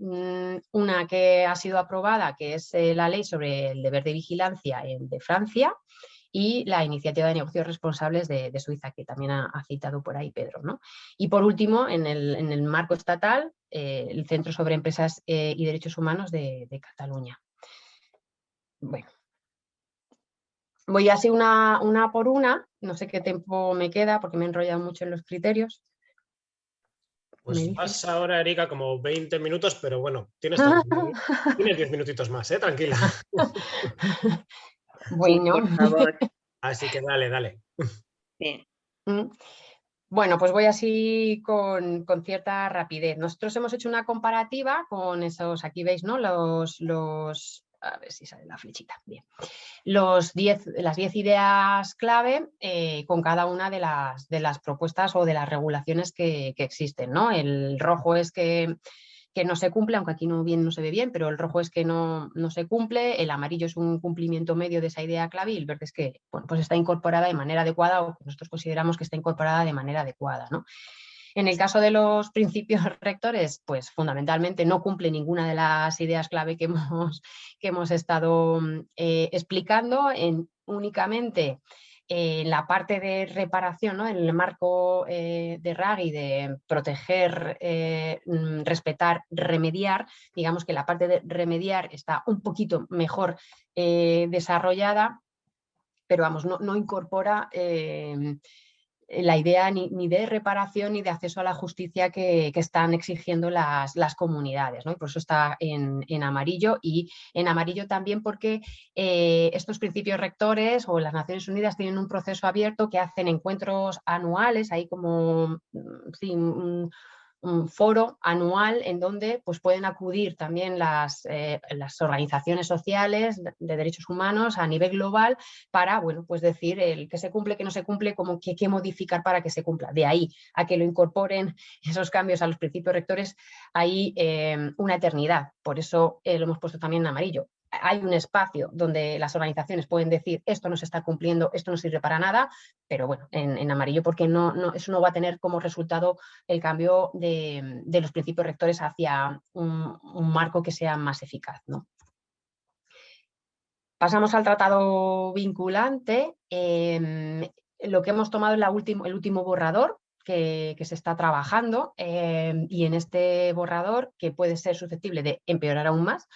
una que ha sido aprobada, que es la ley sobre el deber de vigilancia de Francia, y la iniciativa de negocios responsables de Suiza, que también ha citado por ahí Pedro, ¿no? Y por último, en el marco estatal, el Centro sobre Empresas y Derechos Humanos de Cataluña. Bueno, voy así una por una, no sé qué tiempo me queda porque me he enrollado mucho en los criterios. Pues vas ahora, Erika, como 20 minutos, pero bueno, tienes 10 minutitos más, tranquila. Bueno. Sí, por favor. Así que dale. Sí. Bueno, pues voy así con cierta rapidez. Nosotros hemos hecho una comparativa con esos, aquí veis, ¿no? A ver si sale la flechita, bien. Las 10 ideas clave con cada una de las propuestas o de las regulaciones que existen, ¿no? El rojo es que que no se cumple, aunque aquí no se ve bien, pero el rojo es que no se cumple, el amarillo es un cumplimiento medio de esa idea clave y el verde es que, bueno, pues está incorporada de manera adecuada o que nosotros consideramos que está incorporada de manera adecuada, ¿no? En el caso de los principios rectores, pues fundamentalmente no cumple ninguna de las ideas clave que hemos estado explicando, únicamente en la parte de reparación, ¿no? En el marco de RAGI de proteger, respetar, remediar, digamos que la parte de remediar está un poquito mejor desarrollada, pero vamos, no incorpora la idea ni de reparación ni de acceso a la justicia que están exigiendo las comunidades, ¿no? Y por eso está en amarillo, y en amarillo también porque estos principios rectores o las Naciones Unidas tienen un proceso abierto que hacen encuentros anuales, ahí como sí, un foro anual en donde pues, pueden acudir también las organizaciones sociales de derechos humanos a nivel global para, bueno, pues decir el que se cumple, que no se cumple, como que modificar para que se cumpla. De ahí a que lo incorporen esos cambios a los principios rectores hay una eternidad. Por eso lo hemos puesto también en amarillo. Hay un espacio donde las organizaciones pueden decir esto no se está cumpliendo, esto no sirve para nada, pero bueno, en amarillo porque eso no va a tener como resultado el cambio de los principios rectores hacia un marco que sea más eficaz, ¿no? Pasamos al tratado vinculante. Lo que hemos tomado es el último borrador que se está trabajando, y en este borrador, que puede ser susceptible de empeorar aún más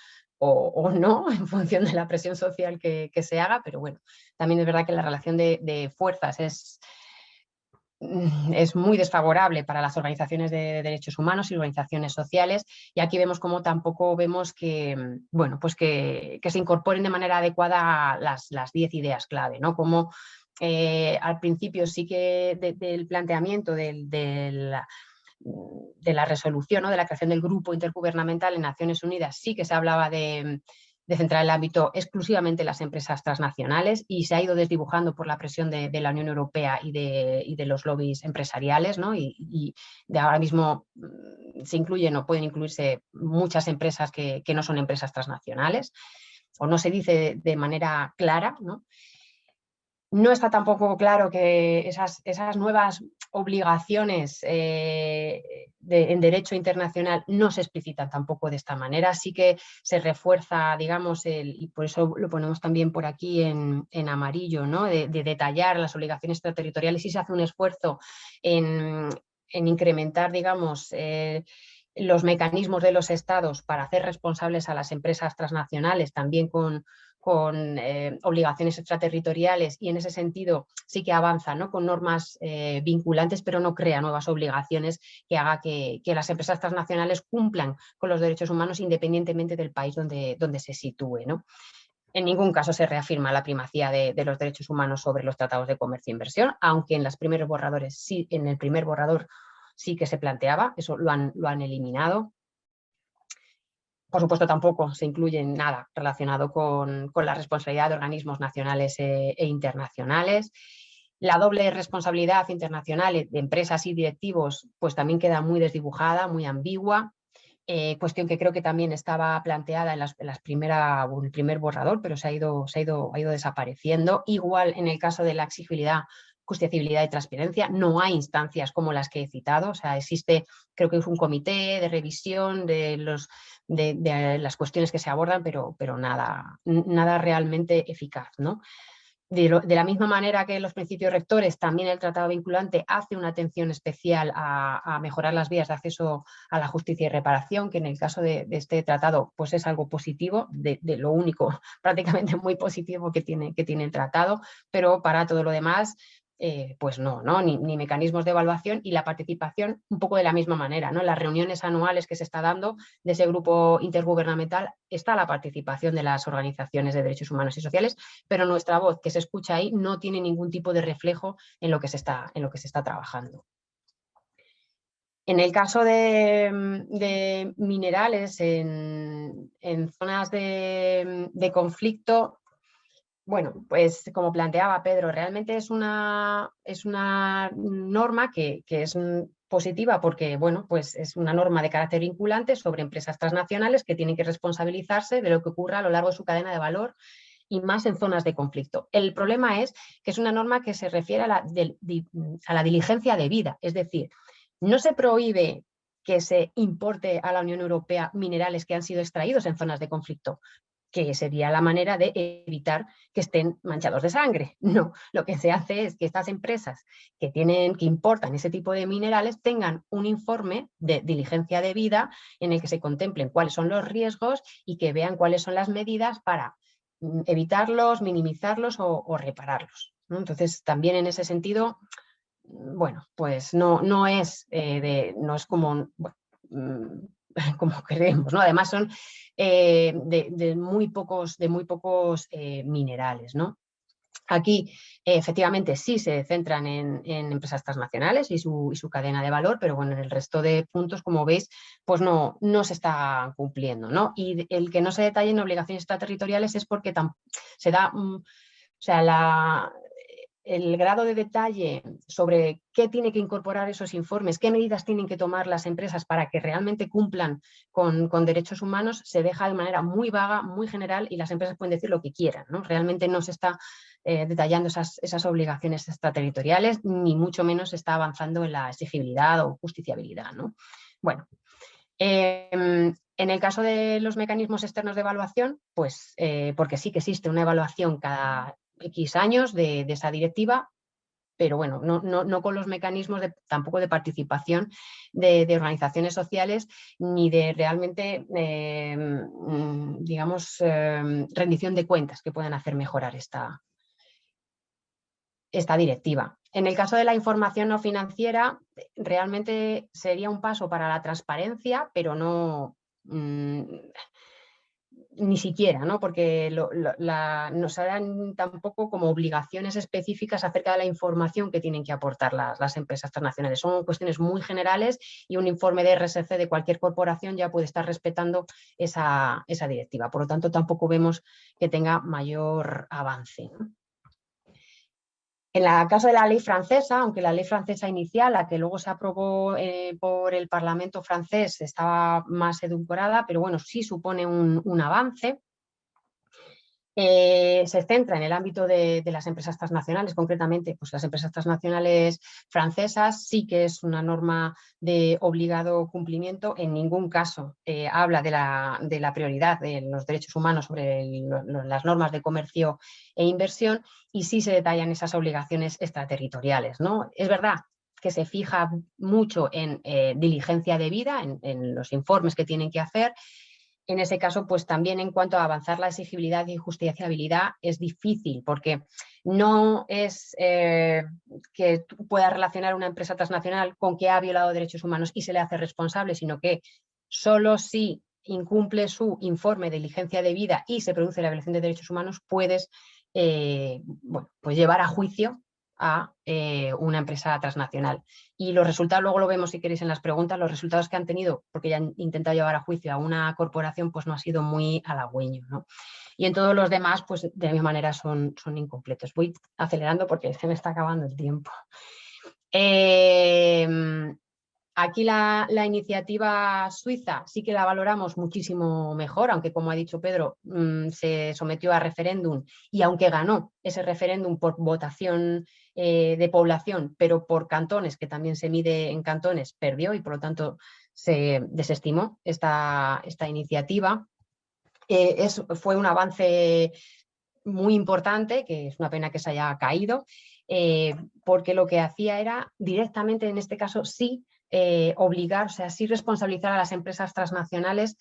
o no, en función de la presión social que se haga, pero bueno, también es verdad que la relación de fuerzas es muy desfavorable para las organizaciones de derechos humanos y organizaciones sociales, y aquí vemos como tampoco vemos que, bueno, pues que se incorporen de manera adecuada las 10 ideas clave, ¿no? Como al principio sí que del planteamiento de la resolución, ¿no? De la creación del grupo intergubernamental en Naciones Unidas, sí que se hablaba de centrar el ámbito exclusivamente en las empresas transnacionales, y se ha ido desdibujando por la presión de la Unión Europea y de los lobbies empresariales, ¿no? Y de ahora mismo se incluyen o pueden incluirse muchas empresas que no son empresas transnacionales, o no se dice de manera clara, ¿no? No está tampoco claro que esas nuevas obligaciones en derecho internacional no se explicitan tampoco de esta manera. Sí que se refuerza, digamos, y por eso lo ponemos también por aquí en amarillo, ¿no? De detallar las obligaciones extraterritoriales, y se hace un esfuerzo en incrementar, digamos, los mecanismos de los estados para hacer responsables a las empresas transnacionales, también con obligaciones extraterritoriales, y en ese sentido sí que avanza, ¿no? Con normas vinculantes, pero no crea nuevas obligaciones que haga que las empresas transnacionales cumplan con los derechos humanos independientemente del país donde se sitúe, ¿no? En ningún caso se reafirma la primacía de los derechos humanos sobre los tratados de comercio e inversión, aunque en los primeros borradores sí, en el primer borrador sí que se planteaba, eso lo han eliminado. Por supuesto, tampoco se incluye nada relacionado con la responsabilidad de organismos nacionales e internacionales. La doble responsabilidad internacional de empresas y directivos pues también queda muy desdibujada, muy ambigua. Cuestión que creo que también estaba planteada en el primer borrador, pero ha ido desapareciendo. Igual en el caso de la exigibilidad, justiciabilidad y transparencia, no hay instancias como las que he citado. O sea, existe, creo que es un comité de revisión de las cuestiones que se abordan, pero nada realmente eficaz, ¿no? De la misma manera que los principios rectores, también el tratado vinculante hace una atención especial a mejorar las vías de acceso a la justicia y reparación, que en el caso de este tratado pues es algo positivo, de lo único prácticamente muy positivo que tiene el tratado, pero para todo lo demás pues no, ni mecanismos de evaluación, y la participación un poco de la misma manera, ¿no? En las reuniones anuales que se está dando de ese grupo intergubernamental está la participación de las organizaciones de derechos humanos y sociales, pero nuestra voz que se escucha ahí no tiene ningún tipo de reflejo en lo que se está trabajando. En el caso de minerales en zonas de conflicto, bueno, pues como planteaba Pedro, realmente es una norma que es positiva porque, bueno, pues es una norma de carácter vinculante sobre empresas transnacionales que tienen que responsabilizarse de lo que ocurra a lo largo de su cadena de valor y más en zonas de conflicto. El problema es que es una norma que se refiere a la diligencia debida, es decir, no se prohíbe que se importe a la Unión Europea minerales que han sido extraídos en zonas de conflicto, que sería la manera de evitar que estén manchados de sangre. No, lo que se hace es que estas empresas que importan ese tipo de minerales tengan un informe de diligencia debida en el que se contemplen cuáles son los riesgos y que vean cuáles son las medidas para evitarlos, minimizarlos o repararlos, ¿no? Entonces, también en ese sentido, bueno, pues no es como, bueno, como creemos, ¿no? Además son de muy pocos minerales, ¿no? Aquí, efectivamente, sí se centran en empresas transnacionales y su cadena de valor, pero bueno, en el resto de puntos, como veis, pues no se está cumpliendo, ¿no? Y el que no se detallen obligaciones extraterritoriales es porque se da, o sea, el grado de detalle sobre qué tiene que incorporar esos informes, qué medidas tienen que tomar las empresas para que realmente cumplan con derechos humanos, se deja de manera muy vaga, muy general, y las empresas pueden decir lo que quieran, ¿no? Realmente no se está detallando esas obligaciones extraterritoriales, ni mucho menos se está avanzando en la exigibilidad o justiciabilidad, ¿no? Bueno, en el caso de los mecanismos externos de evaluación, pues porque sí que existe una evaluación cada X años de esa directiva, pero bueno, no con los mecanismos tampoco de participación de organizaciones sociales ni de realmente, digamos, rendición de cuentas que puedan hacer mejorar esta directiva. En el caso de la información no financiera, realmente sería un paso para la transparencia, pero no... ni siquiera, ¿no? Porque no se dan tampoco como obligaciones específicas acerca de la información que tienen que aportar las empresas transnacionales. Son cuestiones muy generales y un informe de RSC de cualquier corporación ya puede estar respetando esa directiva. Por lo tanto, tampoco vemos que tenga mayor avance, ¿no? En el caso de la ley francesa, aunque la ley francesa inicial, la que luego se aprobó por el Parlamento francés, estaba más edulcorada, pero bueno, sí supone un avance. Se centra en el ámbito de las empresas transnacionales, concretamente pues las empresas transnacionales francesas. Sí que es una norma de obligado cumplimiento, en ningún caso habla de la prioridad de los derechos humanos sobre las normas de comercio e inversión, y sí se detallan esas obligaciones extraterritoriales, ¿no? Es verdad que se fija mucho en diligencia debida, en los informes que tienen que hacer. En ese caso, pues también en cuanto a avanzar la exigibilidad y justiciabilidad es difícil, porque no es que tú puedas relacionar una empresa transnacional con que ha violado derechos humanos y se le hace responsable, sino que solo si incumple su informe de diligencia debida y se produce la violación de derechos humanos, puedes bueno, pues llevar a juicio a una empresa transnacional. Y los resultados, luego lo vemos si queréis en las preguntas, los resultados que han tenido, porque ya han intentado llevar a juicio a una corporación, pues no ha sido muy halagüeño, ¿no? Y en todos los demás, pues de la misma manera son incompletos. Voy acelerando porque se me está acabando el tiempo. Aquí la iniciativa suiza sí que la valoramos muchísimo mejor, aunque como ha dicho Pedro, se sometió a referéndum, y aunque ganó ese referéndum por votación de población, pero por cantones, que también se mide en cantones, perdió y por lo tanto se desestimó esta iniciativa. Fue un avance muy importante, que es una pena que se haya caído, porque lo que hacía era directamente, en este caso, sí obligar, o sea, sí responsabilizar a las empresas transnacionales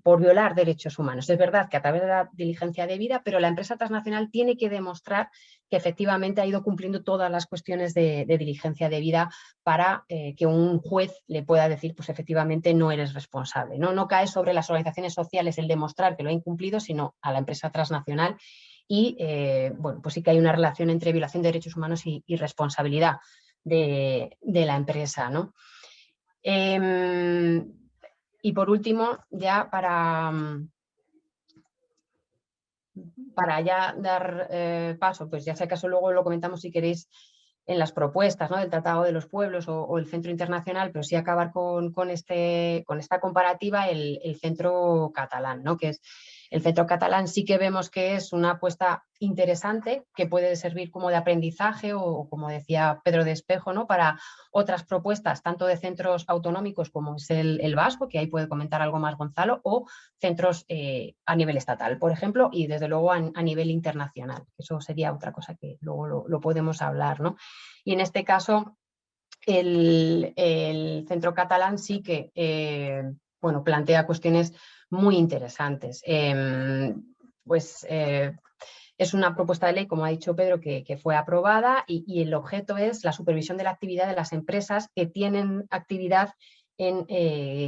por violar derechos humanos. Es verdad que a través de la diligencia debida, pero la empresa transnacional tiene que demostrar que efectivamente ha ido cumpliendo todas las cuestiones de diligencia debida para que un juez le pueda decir, pues efectivamente no eres responsable. No cae sobre las organizaciones sociales el demostrar que lo ha incumplido, sino a la empresa transnacional. Y bueno, pues sí que hay una relación entre violación de derechos humanos y responsabilidad de la empresa, ¿no? Y por último, ya para ya dar paso, pues ya si acaso luego lo comentamos si queréis las propuestas, ¿no?, del Tratado de los Pueblos o el Centro Internacional, pero sí acabar con esta comparativa el Centro Catalán, ¿no?, que es el Centro Catalán. Sí que vemos que es una apuesta interesante que puede servir como de aprendizaje o como decía Pedro de Espejo, ¿no?, para otras propuestas, tanto de centros autonómicos como es el vasco, que ahí puede comentar algo más Gonzalo, o centros a nivel estatal, por ejemplo, y desde luego a nivel internacional. Eso sería otra cosa que luego lo podemos hablar, ¿no? Y en este caso, el Centro Catalán sí que bueno, plantea cuestiones muy interesantes. Es una propuesta de ley, como ha dicho Pedro, que fue aprobada y el objeto es la supervisión de la actividad de las empresas que tienen actividad en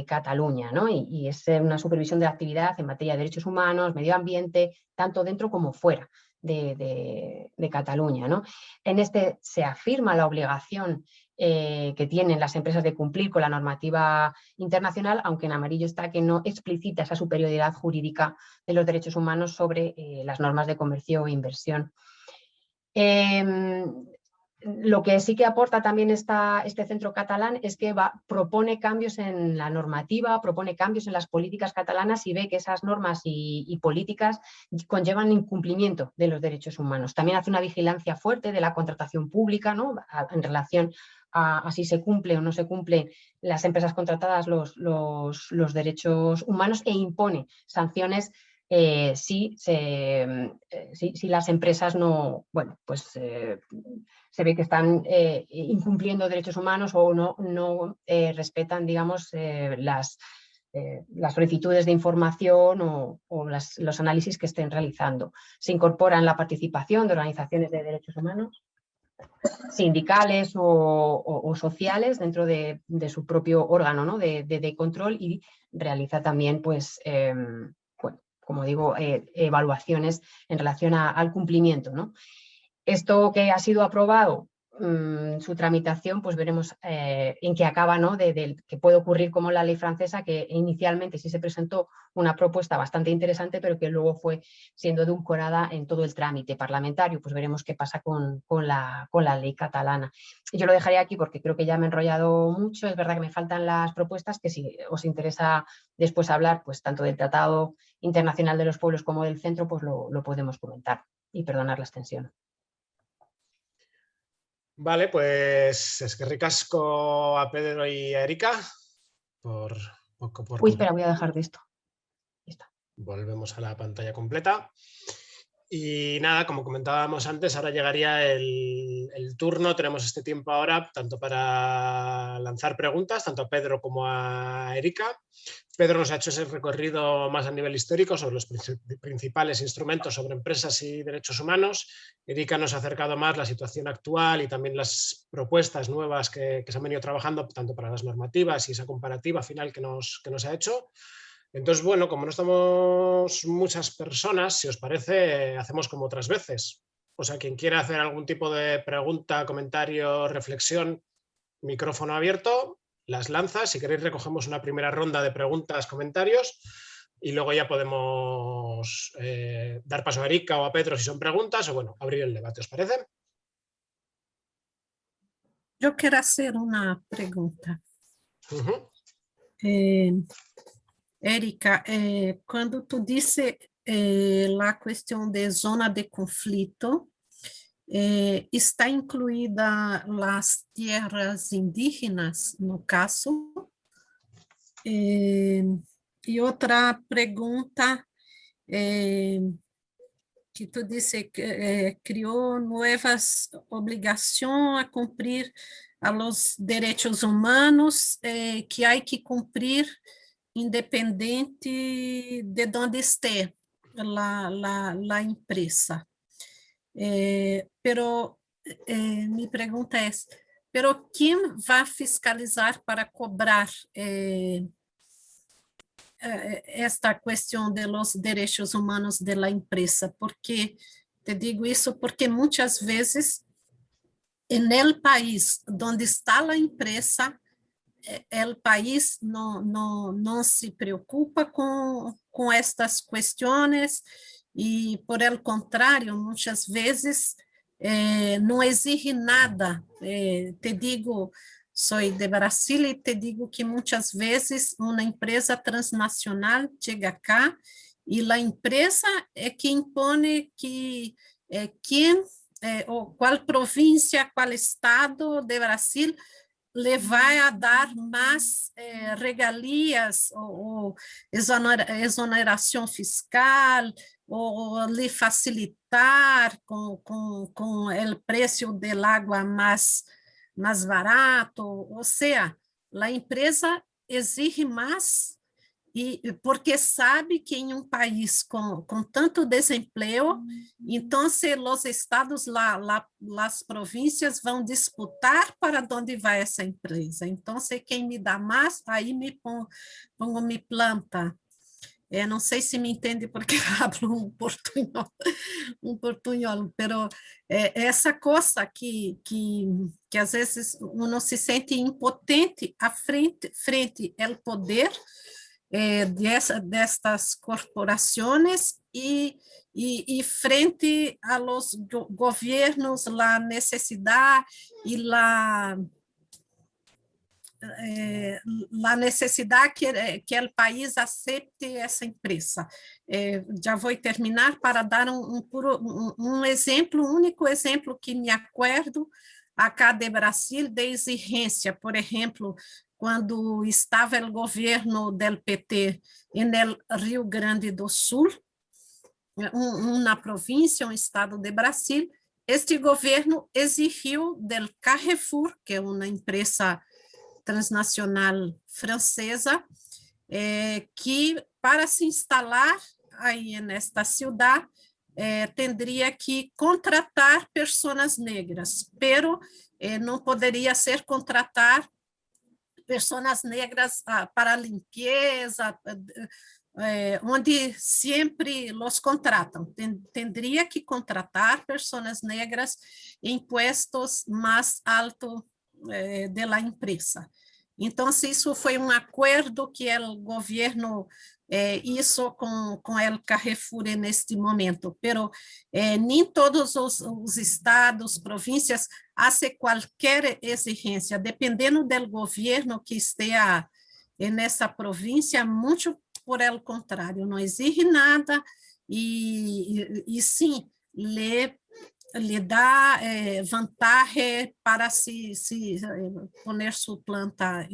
Cataluña, ¿no? Y es una supervisión de la actividad en materia de derechos humanos, medio ambiente, tanto dentro como fuera de Cataluña, ¿no? En este se afirma la obligación que tienen las empresas de cumplir con la normativa internacional, aunque en amarillo está que no explicita esa superioridad jurídica de los derechos humanos sobre las normas de comercio e inversión. Lo que sí que aporta también este centro catalán es que propone cambios en la normativa, propone cambios en las políticas catalanas y ve que esas normas y políticas conllevan incumplimiento de los derechos humanos. También hace una vigilancia fuerte de la contratación pública, ¿no?, en relación a si se cumple o no se cumplen las empresas contratadas los derechos humanos, e impone sanciones si las empresas no, bueno, pues se ve que están incumpliendo derechos humanos o no respetan, digamos, las solicitudes de información o los análisis que estén realizando. Se incorporan la participación de organizaciones de derechos humanos, sindicales o sociales dentro de su propio órgano, ¿no?, de control, y realiza también, pues, bueno, como digo, evaluaciones en relación al cumplimiento, ¿no? Esto que ha sido aprobado, su tramitación, pues veremos en qué acaba, ¿no?, que puede ocurrir como la ley francesa, que inicialmente sí se presentó una propuesta bastante interesante, pero que luego fue siendo edulcorada en todo el trámite parlamentario. Pues veremos qué pasa con la ley catalana. Yo lo dejaré aquí porque creo que ya me he enrollado mucho. Es verdad que me faltan las propuestas, que si os interesa después hablar, pues tanto del Tratado Internacional de los Pueblos como del Centro, pues lo podemos comentar. Y perdonar la extensión. Vale, pues es que ricasco a Pedro y a Erika por Uy, espera, voy a dejar de esto. Volvemos a la pantalla completa. Y nada, como comentábamos antes, ahora llegaría el turno. Tenemos este tiempo ahora tanto para lanzar preguntas, tanto a Pedro como a Erika. Pedro nos ha hecho ese recorrido más a nivel histórico sobre los principales instrumentos sobre empresas y derechos humanos. Erika nos ha acercado más la situación actual y también las propuestas nuevas que se han venido trabajando, tanto para las normativas y esa comparativa final que nos ha hecho. Entonces, bueno, como no estamos muchas personas, si os parece, hacemos como otras veces. O sea, quien quiera hacer algún tipo de pregunta, comentario, reflexión, micrófono abierto, las lanza. Si queréis, recogemos una primera ronda de preguntas, comentarios y luego ya podemos dar paso a Erika o a Pedro si son preguntas o, bueno, abrir el debate. ¿Os parece? Yo quiero hacer una pregunta. Erika, quando tu disse a questão de zona de conflito, está incluída as terras indígenas, no caso? E outra pergunta, que tu disse que criou novas obrigações a cumprir a los direitos humanos, que há que cumprir independente de onde esté la empresa. Pero mi pergunta é, pero quem vai fiscalizar para cobrar esta questão de los derechos humanos de la empresa? Porque te digo isso porque muitas vezes no país onde está a empresa, o país não se preocupa com estas questões e, por el contrário, muitas vezes não exige nada. Te digo, sou de Brasil e te digo que muitas vezes uma empresa transnacional chega cá e a empresa é que impõe que quem, ou qual província, qual estado de Brasil le vai a dar mais regalias ou exoneração fiscal, ou lhe facilitar com o preço da água mais barato. Ou seja, a empresa exige mais, e porque sabe que em um país com tanto desemprego, então os estados, as províncias vão disputar para onde vai essa empresa. Então, quem me dá mais, aí me pongo me planta. Não sei se me entende porque hablo um portunhol, pero essa coisa que às vezes uno se sente impotente frente ao poder destas corporações e frente a los governos, a necessidade e a necessidade que o país aceite essa empresa. Já vou terminar para dar um exemplo, um único exemplo que me acordo acá de Brasil, de exigência. Por exemplo, quando estava o governo do PT no Rio Grande do Sul, uma província, um estado de Brasil, este governo exigiu do Carrefour, que é uma empresa transnacional francesa, que para se instalar aí nesta cidade, teria que contratar pessoas negras, pero não poderia ser contratar pessoas negras para limpeza, onde sempre os contratam. Teria que contratar pessoas negras em puestos mais altos da empresa. Então, isso foi um acordo que o governo hizo com o Carrefour neste momento, pero nem todos os estados, províncias, fazem qualquer exigência, dependendo do governo que esteja nessa província, muito por el contrário, não exige nada e sim, lhe dá vantagem para se poner sua planta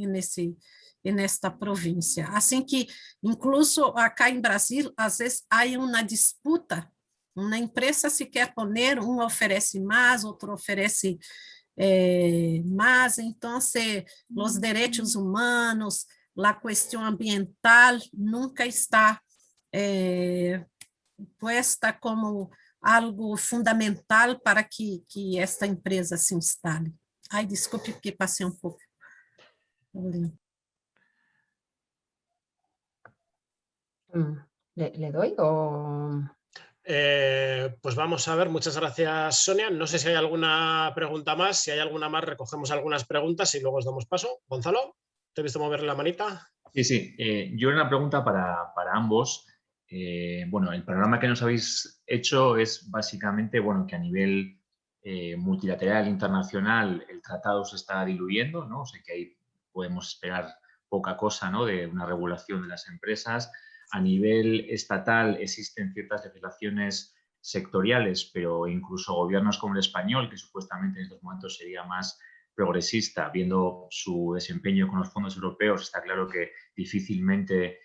nesta província. Assim que, incluso acá em Brasil, às vezes há uma disputa, uma empresa se quer poner, um oferece mais, outro oferece mais, então, os direitos humanos, a questão ambiental nunca está posta como algo fundamental para que esta empresa se instale. Ai, desculpe porque passei um pouco. ¿Le doy o...? Pues vamos a ver, muchas gracias, Sonia. No sé si hay alguna pregunta más. Si hay alguna más, recogemos algunas preguntas y luego os damos paso. Gonzalo, ¿te he visto mover la manita? Sí. Yo una pregunta para ambos. Bueno, el panorama que nos habéis hecho es básicamente, bueno, que a nivel multilateral, internacional, el tratado se está diluyendo, ¿no? O sea, que ahí podemos esperar poca cosa, ¿no?, de una regulación de las empresas. A nivel estatal existen ciertas legislaciones sectoriales, pero incluso gobiernos como el español, que supuestamente en estos momentos sería más progresista, viendo su desempeño con los fondos europeos, está claro que difícilmente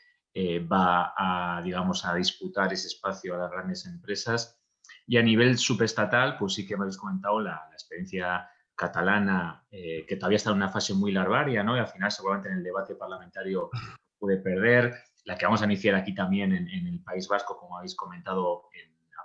va a, digamos, a disputar ese espacio a las grandes empresas. Y a nivel subestatal, pues sí que habéis comentado la experiencia catalana, que todavía está en una fase muy larvaria, ¿no? Y al final seguramente en el debate parlamentario puede perder. La que vamos a iniciar aquí también en el País Vasco, como habéis comentado,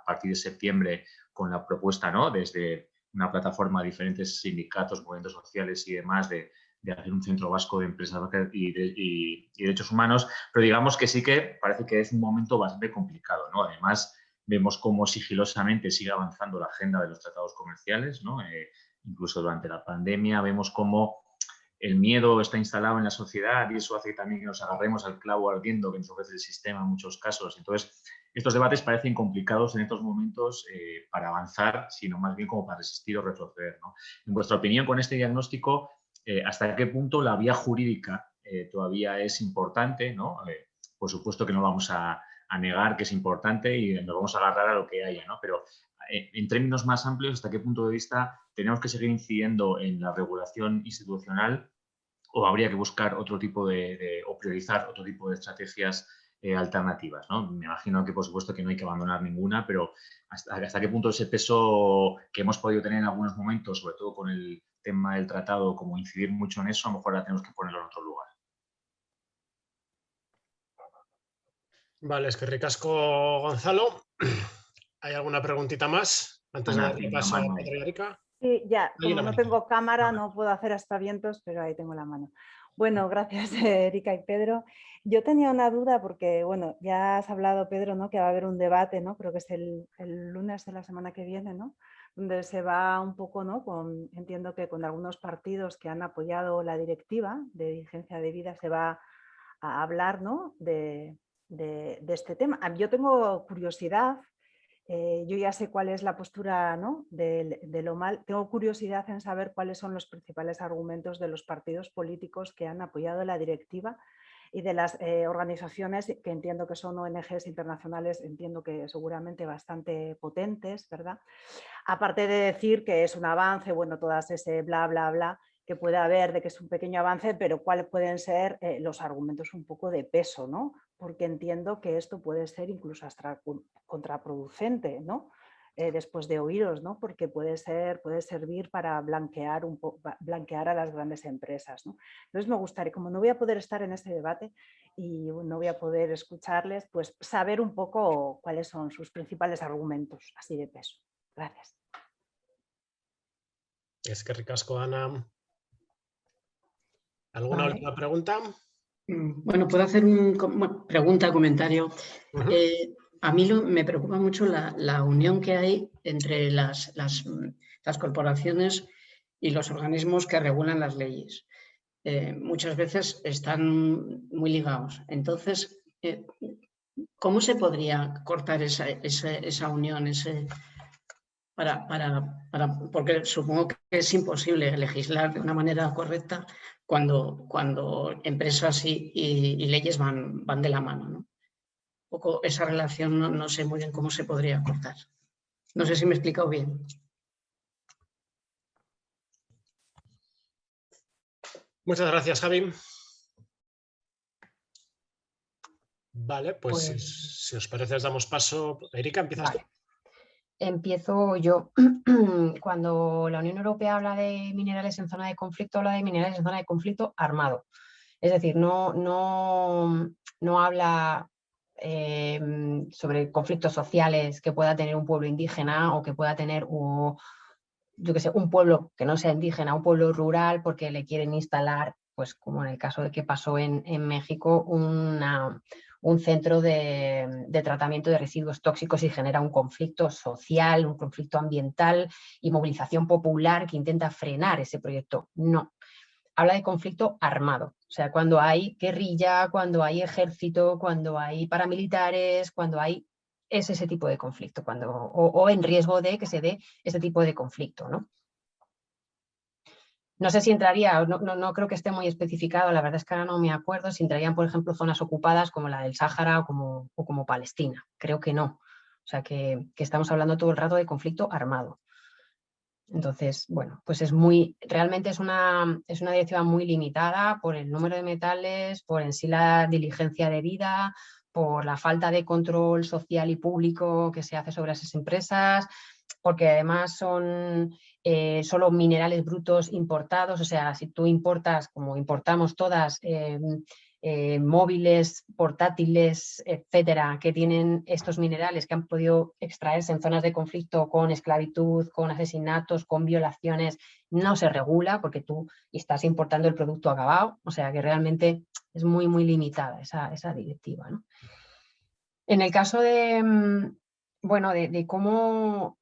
a partir de septiembre, con la propuesta, ¿no?, desde una plataforma de diferentes sindicatos, movimientos sociales y demás, de hacer un centro vasco de empresas y derechos humanos, pero digamos que sí que parece que es un momento bastante complicado, ¿no? Además, vemos cómo sigilosamente sigue avanzando la agenda de los tratados comerciales, ¿no? Incluso durante la pandemia vemos cómo el miedo está instalado en la sociedad y eso hace también que nos agarremos al clavo ardiendo que nos ofrece el sistema en muchos casos. Entonces, estos debates parecen complicados en estos momentos para avanzar, sino más bien como para resistir o retroceder, ¿no? En vuestra opinión, con este diagnóstico, ¿hasta qué punto la vía jurídica todavía es importante, ¿no? Por supuesto que no vamos a negar que es importante y nos vamos a agarrar a lo que haya, ¿no? Pero en términos más amplios, ¿hasta qué punto de vista tenemos que seguir incidiendo en la regulación institucional o habría que buscar otro tipo o priorizar otro tipo de estrategias alternativas, ¿no? Me imagino que, por supuesto, que no hay que abandonar ninguna, pero ¿hasta qué punto ese peso que hemos podido tener en algunos momentos, sobre todo con el tema del tratado, como incidir mucho en eso, a lo mejor ahora tenemos que ponerlo en otro lugar? Vale, es que ricasco, Gonzalo. ¿Hay alguna preguntita más antes de Ana, darle tiene una paso a mano Pedro ahí. y Erika? Sí, ya, Hay como una no manita. tengo cámara, no puedo hacer aspavientos, pero ahí tengo la mano. Bueno, gracias Erika y Pedro. Yo tenía una duda porque, bueno, ya has hablado, Pedro, ¿no? Que va a haber un debate, ¿no? Creo que es el lunes de la semana que viene, ¿no? Donde se va un poco, ¿no? Entiendo que con algunos partidos que han apoyado la directiva de vigencia de vida se va a hablar, ¿no? de este tema. Yo tengo curiosidad. Yo ya sé cuál es la postura, ¿no? de lo mal. Tengo curiosidad en saber cuáles son los principales argumentos de los partidos políticos que han apoyado la directiva y de las organizaciones que entiendo que son ONGs internacionales, entiendo que seguramente bastante potentes, ¿verdad? Aparte de decir que es un avance, bueno, todas ese bla, bla, bla que puede haber de que es un pequeño avance, pero cuáles pueden ser los argumentos un poco de peso, ¿no? Porque entiendo que esto puede ser incluso hasta contraproducente, ¿no? Después de oíros, ¿no? Porque puede servir para blanquear a las grandes empresas, ¿no? Entonces me gustaría, como no voy a poder estar en este debate y no voy a poder escucharles, pues saber un poco cuáles son sus principales argumentos así de peso. Gracias. Es que ricasco, Ana. ¿Alguna Vale. última pregunta? Bueno, puedo hacer una pregunta, comentario. A mí me preocupa mucho la unión que hay entre las corporaciones y los organismos que regulan las leyes. Muchas veces están muy ligados. Entonces, ¿cómo se podría cortar esa unión? Porque supongo que es imposible legislar de una manera correcta cuando empresas y leyes van de la mano, ¿no? Un poco esa relación no sé muy bien cómo se podría cortar. No sé si me he explicado bien. Muchas gracias, Javi. Vale, pues si os parece os damos paso. Erika, empiezas. Vale. Empiezo yo. Cuando la Unión Europea habla de minerales en zona de conflicto, habla de minerales en zona de conflicto armado. Es decir, no habla sobre conflictos sociales que pueda tener un pueblo indígena o que pueda tener yo que sé, un pueblo que no sea indígena, un pueblo rural, porque le quieren instalar, pues como en el caso de que pasó en México, un centro de tratamiento de residuos tóxicos y genera un conflicto social, un conflicto ambiental y movilización popular que intenta frenar ese proyecto. No. Habla de conflicto armado, o sea, cuando hay guerrilla, cuando hay ejército, cuando hay paramilitares, cuando hay ese tipo de conflicto, o en riesgo de que se dé ese tipo de conflicto, ¿no? No sé si entraría, no creo que esté muy especificado, la verdad es que ahora no me acuerdo si entrarían, por ejemplo, zonas ocupadas como la del Sáhara o como Palestina. Creo que no. O sea, que estamos hablando todo el rato de conflicto armado. Entonces, bueno, pues realmente es una directiva muy limitada por el número de metales, por en sí la diligencia debida, por la falta de control social y público que se hace sobre esas empresas, porque además son solo minerales brutos importados, o sea, si tú importas, como importamos todas, móviles, portátiles, etcétera, que tienen estos minerales que han podido extraerse en zonas de conflicto con esclavitud, con asesinatos, con violaciones, no se regula porque tú estás importando el producto acabado, o sea que realmente es muy, muy limitada esa directiva, ¿no? En el caso de, bueno, de cómo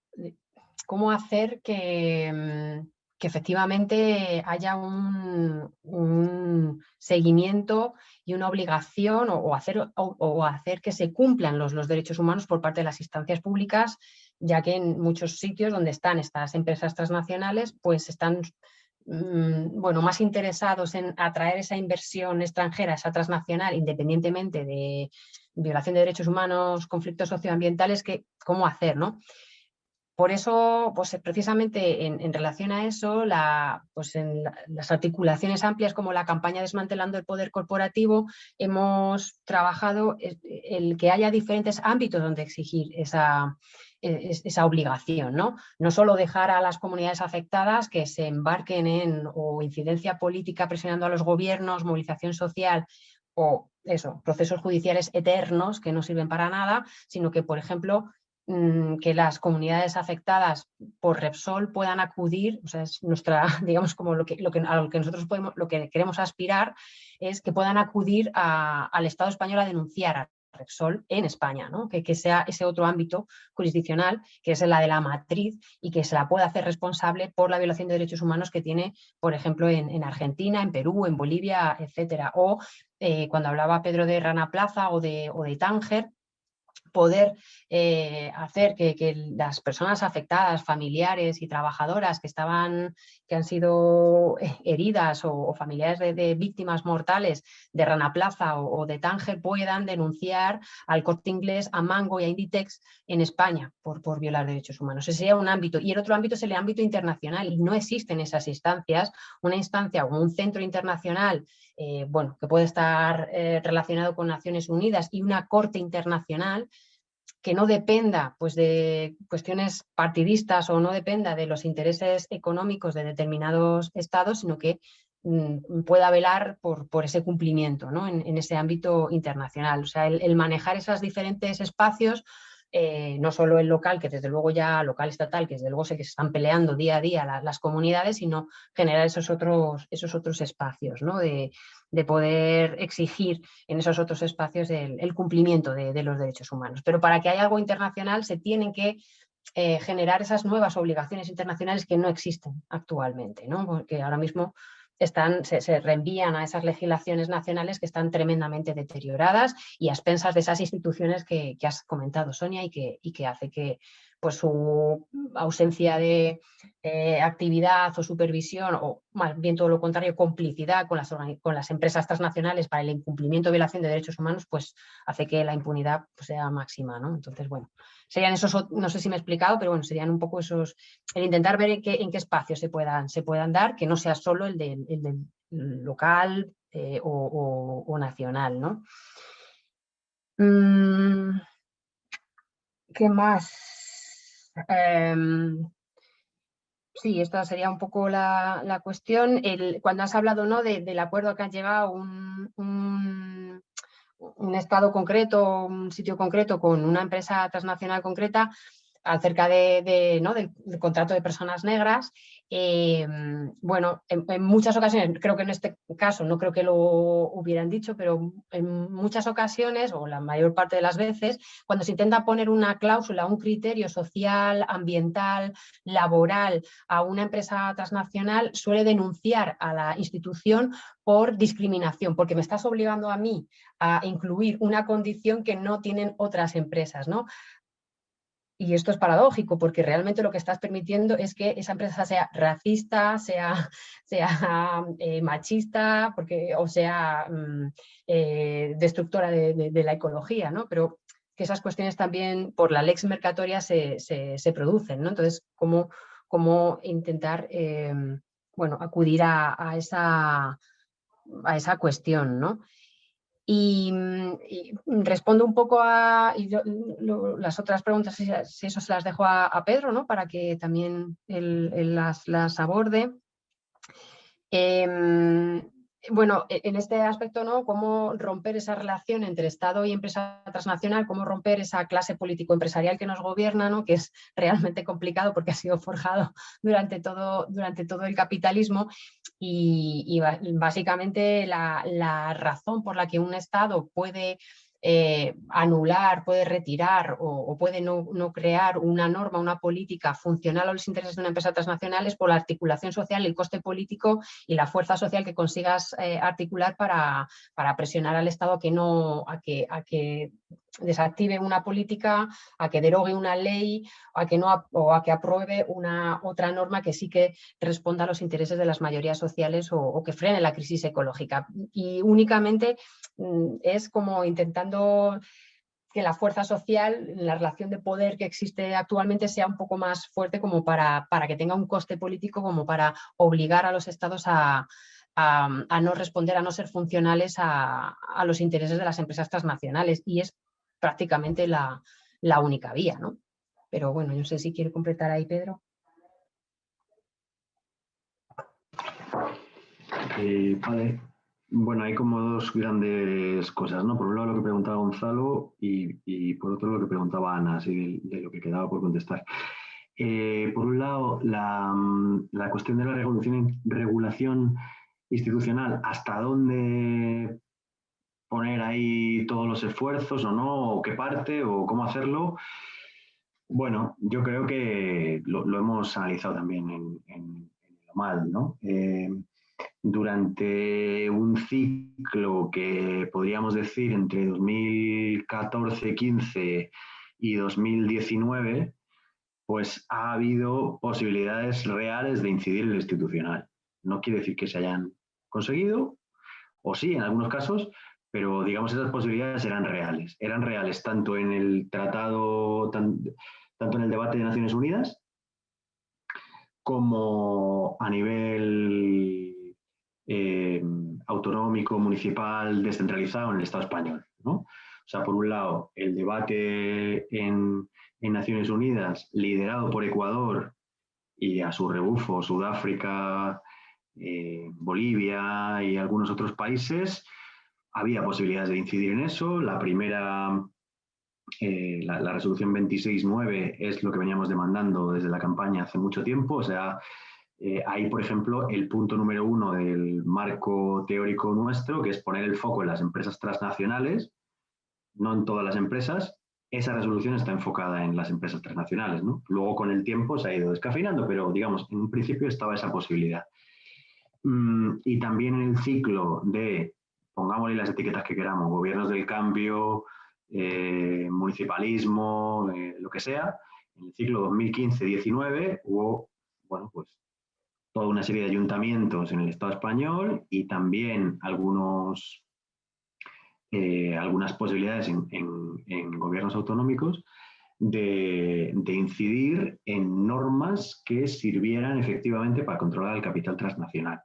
hacer que efectivamente haya un seguimiento y una obligación o hacer que se cumplan los derechos humanos por parte de las instancias públicas, ya que en muchos sitios donde están estas empresas transnacionales, pues están bueno, más interesados en atraer esa inversión extranjera, esa transnacional, independientemente de violación de derechos humanos, conflictos socioambientales, que cómo hacer, ¿no? Por eso, pues precisamente en relación a eso, pues en las articulaciones amplias como la campaña Desmantelando el Poder Corporativo, hemos trabajado el que haya diferentes ámbitos donde exigir esa obligación, ¿no? No solo dejar a las comunidades afectadas que se embarquen en o incidencia política presionando a los gobiernos, movilización social o eso, procesos judiciales eternos que no sirven para nada, sino que, por ejemplo, que las comunidades afectadas por Repsol puedan acudir, o sea, es nuestra, digamos, como a lo que nosotros lo que queremos aspirar es que puedan acudir al Estado español a denunciar a Repsol en España, ¿no? Que sea ese otro ámbito jurisdiccional, que es la de la matriz, y que se la pueda hacer responsable por la violación de derechos humanos que tiene, por ejemplo, en Argentina, en Perú, en Bolivia, etcétera. O cuando hablaba Pedro de Rana Plaza o de Tánger, poder hacer que las personas afectadas, familiares y trabajadoras que han sido heridas o familiares de víctimas mortales de Rana Plaza o de Tánger puedan denunciar al Corte Inglés, a Mango y a Inditex en España por violar derechos humanos. Ese sería un ámbito. Y el otro ámbito es el ámbito internacional, y no existen esas instancias, una instancia o un centro internacional bueno, que puede estar relacionado con Naciones Unidas y una corte internacional que no dependa pues, de cuestiones partidistas o no dependa de los intereses económicos de determinados estados, sino que pueda velar por ese cumplimiento, ¿no? en ese ámbito internacional. O sea, el manejar esos diferentes espacios, no solo el local, que desde luego ya local estatal, que desde luego sé que se están peleando día a día las comunidades, sino generar esos otros espacios, ¿no? de poder exigir en esos otros espacios el cumplimiento de los derechos humanos. Pero para que haya algo internacional se tienen que generar esas nuevas obligaciones internacionales que no existen actualmente, ¿no? Porque ahora mismo se reenvían a esas legislaciones nacionales que están tremendamente deterioradas y a expensas de esas instituciones que has comentado, Sonia, y que hace que pues, su ausencia de actividad o supervisión, o más bien todo lo contrario, complicidad con las empresas transnacionales para el incumplimiento o violación de derechos humanos, pues hace que la impunidad pues, sea máxima, ¿no? Entonces, bueno, serían esos, no sé si me he explicado, pero bueno, serían un poco esos, el intentar ver en qué espacios se puedan dar, que no sea solo el del local o nacional, ¿no? ¿Qué más? Sí, esta sería un poco la cuestión. Cuando has hablado, ¿no? del acuerdo que han llegado un estado concreto, un sitio concreto con una empresa transnacional concreta acerca ¿no? del contrato de personas negras. Bueno, en muchas ocasiones, creo que en este caso no creo que lo hubieran dicho, pero en muchas ocasiones, o la mayor parte de las veces, cuando se intenta poner una cláusula, un criterio social, ambiental, laboral a una empresa transnacional, suele denunciar a la institución por discriminación, porque me estás obligando a mí a incluir una condición que no tienen otras empresas, ¿no? Y esto es paradójico, porque realmente lo que estás permitiendo es que esa empresa sea racista, sea machista, o sea destructora de la ecología, ¿no? Pero que esas cuestiones también por la lex mercatoria se producen, ¿no? Entonces, ¿cómo intentar bueno, acudir a esa cuestión, ¿no? Y respondo un poco a las otras preguntas, si eso se las dejo a Pedro, ¿no? Para que también él las aborde. Bueno, en este aspecto, ¿no? Cómo romper esa relación entre Estado y empresa transnacional, cómo romper esa clase político-empresarial que nos gobierna, ¿no? Que es realmente complicado porque ha sido forjado durante todo el capitalismo, y básicamente la razón por la que un Estado puede anular, puede retirar o puede no crear una norma, una política funcional a los intereses de una empresa transnacional es por la articulación social, el coste político y la fuerza social que consigas articular para presionar al Estado a que desactive una política, a que derogue una ley, o a que apruebe otra norma que sí que responda a los intereses de las mayorías sociales o que frene la crisis ecológica. Y únicamente es como intentando que la fuerza social, la relación de poder que existe actualmente sea un poco más fuerte como para que tenga un coste político, como para obligar a los estados a no responder, a no ser funcionales a los intereses de las empresas transnacionales. Y es prácticamente la única vía, ¿no? Pero bueno, no sé si quiere completar ahí, Pedro. Vale. Bueno, hay como dos grandes cosas, ¿no? Por un lado lo que preguntaba Gonzalo y por otro lo que preguntaba Ana, así de lo que quedaba por contestar. Por un lado, la cuestión de la regulación institucional, hasta dónde poner ahí todos los esfuerzos o no, o qué parte, o cómo hacerlo. Bueno, yo creo que lo hemos analizado también en lo mal, ¿no? Durante un ciclo que podríamos decir entre 2014-15 y 2019, pues ha habido posibilidades reales de incidir en lo institucional. No quiere decir que se hayan conseguido, o sí, en algunos casos, pero digamos esas posibilidades eran reales. Eran reales tanto en el tratado, tanto en el debate de Naciones Unidas, como a nivel autonómico, municipal, descentralizado en el Estado español, ¿no? O sea, por un lado, el debate en Naciones Unidas, liderado por Ecuador y a su rebufo Sudáfrica, Bolivia y algunos otros países, había posibilidades de incidir en eso. La primera, la resolución 26.9 es lo que veníamos demandando desde la campaña hace mucho tiempo. O sea, ahí, por ejemplo, el punto número 1 del marco teórico nuestro, que es poner el foco en las empresas transnacionales, no en todas las empresas. Esa resolución está enfocada en las empresas transnacionales, ¿no? Luego, con el tiempo, se ha ido descafeinando, pero, digamos, en un principio estaba esa posibilidad. Y también en el ciclo de, pongámosle las etiquetas que queramos, gobiernos del cambio, municipalismo, lo que sea, en el ciclo 2015-19 hubo, bueno, pues toda una serie de ayuntamientos en el Estado español y también algunas posibilidades en gobiernos autonómicos de incidir en normas que sirvieran efectivamente para controlar el capital transnacional.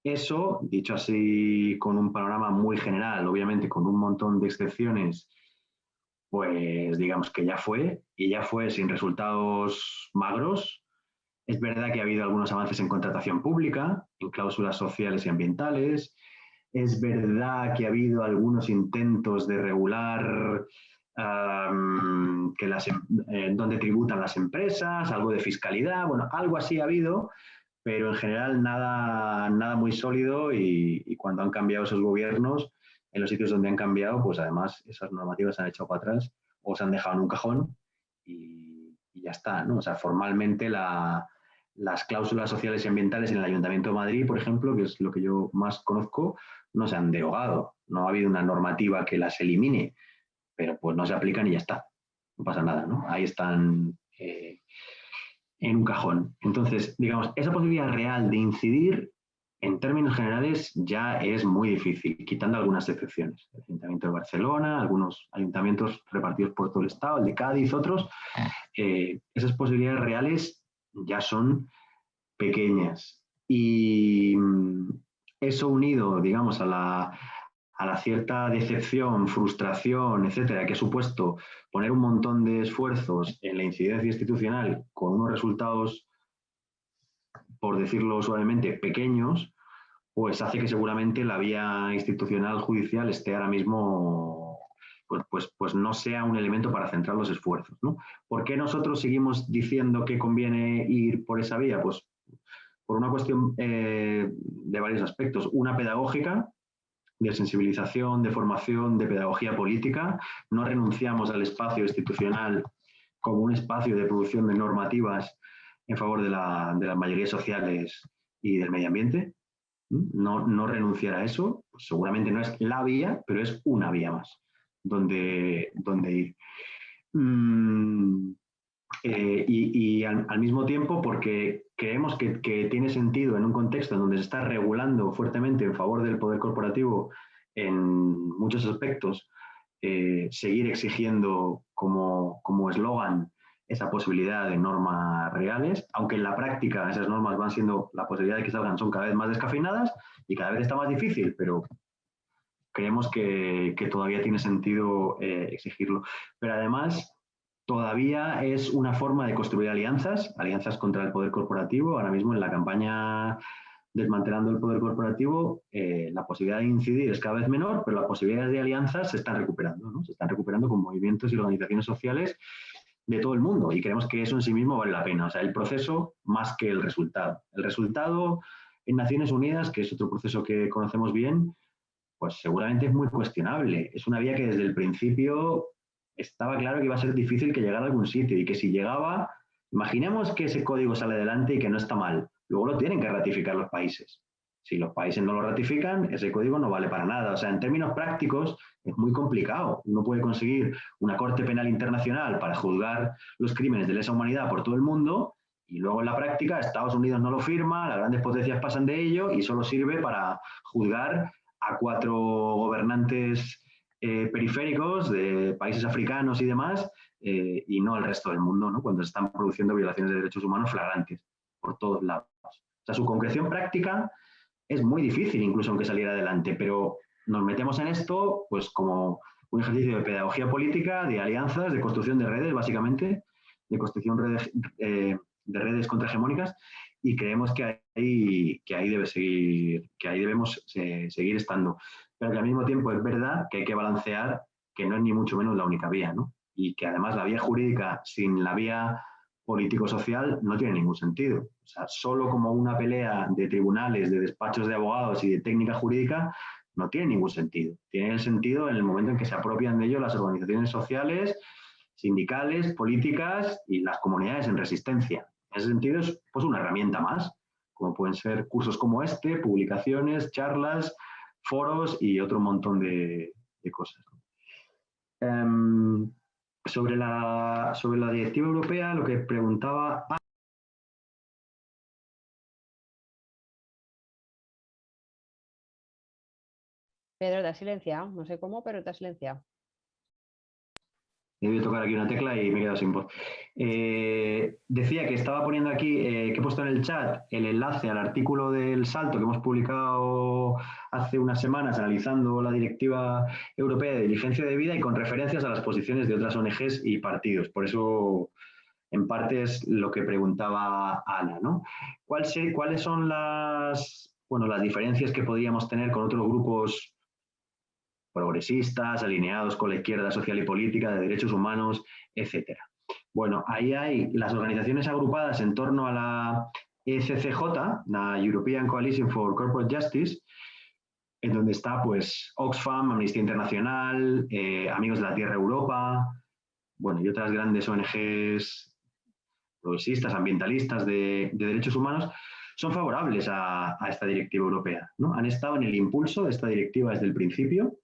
Eso, dicho así con un panorama muy general, obviamente con un montón de excepciones, pues digamos que ya fue, y ya fue sin resultados magros. Es verdad que ha habido algunos avances en contratación pública, en cláusulas sociales y ambientales. Es verdad que ha habido algunos intentos de regular dónde tributan las empresas, algo de fiscalidad, bueno, algo así ha habido, pero en general nada muy sólido y cuando han cambiado esos gobiernos, en los sitios donde han cambiado, pues además esas normativas se han echado para atrás o se han dejado en un cajón y ya está, ¿no? O sea, formalmente las cláusulas sociales y ambientales en el Ayuntamiento de Madrid, por ejemplo, que es lo que yo más conozco, no se han derogado. No ha habido una normativa que las elimine, pero pues no se aplican y ya está. No pasa nada, ¿no? Ahí están en un cajón. Entonces, digamos, esa posibilidad real de incidir, en términos generales, ya es muy difícil, quitando algunas excepciones. El Ayuntamiento de Barcelona, algunos ayuntamientos repartidos por todo el Estado, el de Cádiz, otros. Esas posibilidades reales ya son pequeñas. Y eso unido, digamos, a la cierta decepción, frustración, etcétera, que ha supuesto poner un montón de esfuerzos en la incidencia institucional con unos resultados, por decirlo suavemente, pequeños, pues hace que seguramente la vía institucional judicial esté ahora mismo, pues no sea un elemento para centrar los esfuerzos, ¿no? ¿Por qué nosotros seguimos diciendo que conviene ir por esa vía? Pues por una cuestión de varios aspectos. Una pedagógica, de sensibilización, de formación, de pedagogía política. No renunciamos al espacio institucional como un espacio de producción de normativas en favor de las mayorías sociales y del medio ambiente. No renunciar a eso, pues seguramente no es la vía, pero es una vía más donde ir. Y al mismo tiempo, porque creemos que tiene sentido en un contexto en donde se está regulando fuertemente en favor del poder corporativo en muchos aspectos, seguir exigiendo como eslogan esa posibilidad de normas reales, aunque en la práctica esas normas van siendo, la posibilidad de que salgan son cada vez más descafeinadas y cada vez está más difícil, pero creemos que todavía tiene sentido exigirlo. Pero además, todavía es una forma de construir alianzas contra el poder corporativo. Ahora mismo en la campaña Desmantelando el Poder Corporativo, la posibilidad de incidir es cada vez menor, pero las posibilidades de alianzas se están recuperando, ¿no? Se están recuperando con movimientos y organizaciones sociales de todo el mundo, y creemos que eso en sí mismo vale la pena. O sea, el proceso más que el resultado. El resultado en Naciones Unidas, que es otro proceso que conocemos bien, pues seguramente es muy cuestionable. Es una vía que desde el principio estaba claro que iba a ser difícil que llegara a algún sitio, y que si llegaba, imaginemos que ese código sale adelante y que no está mal, luego lo tienen que ratificar los países. Si los países no lo ratifican, ese código no vale para nada. O sea, en términos prácticos es muy complicado. Uno puede conseguir una Corte Penal Internacional para juzgar los crímenes de lesa humanidad por todo el mundo, y luego en la práctica Estados Unidos no lo firma, las grandes potencias pasan de ello y solo sirve para juzgar a 4 gobernantes periféricos de países africanos y demás, y no al resto del mundo, ¿no? Cuando se están produciendo violaciones de derechos humanos flagrantes por todos lados. O sea, su concreción práctica es muy difícil, incluso aunque saliera adelante, pero nos metemos en esto pues como un ejercicio de pedagogía política, de alianzas, de construcción de redes, básicamente, de construcción de redes contrahegemónicas, y creemos que ahí debemos seguir estando. Pero que al mismo tiempo es verdad que hay que balancear que no es ni mucho menos la única vía, ¿no? Y que además la vía jurídica sin la vía político-social no tiene ningún sentido. O sea, solo como una pelea de tribunales, de despachos de abogados y de técnica jurídica no tiene ningún sentido. Tiene el sentido en el momento en que se apropian de ello las organizaciones sociales, sindicales, políticas y las comunidades en resistencia. En ese sentido es pues una herramienta más, como pueden ser cursos como este, publicaciones, charlas, foros y otro montón de cosas. Sobre la directiva europea, lo que preguntaba... Pedro, te has silenciado. No sé cómo, pero te has silenciado. He debido tocar aquí una tecla y me he quedado sin voz. Decía que estaba poniendo aquí, que he puesto en el chat el enlace al artículo del Salto que hemos publicado hace unas semanas analizando la Directiva Europea de Diligencia de Vida y con referencias a las posiciones de otras ONGs y partidos. Por eso, en parte, es lo que preguntaba Ana, ¿no? ¿Cuáles son las diferencias que podríamos tener con otros grupos progresistas, alineados con la izquierda social y política, de derechos humanos, etcétera? Bueno, ahí hay las organizaciones agrupadas en torno a la ECCJ, la European Coalition for Corporate Justice, en donde está pues Oxfam, Amnistía Internacional, Amigos de la Tierra Europa, bueno, y otras grandes ONGs progresistas, ambientalistas de derechos humanos, son favorables a esta directiva europea, ¿no? Han estado en el impulso de esta directiva desde el principio.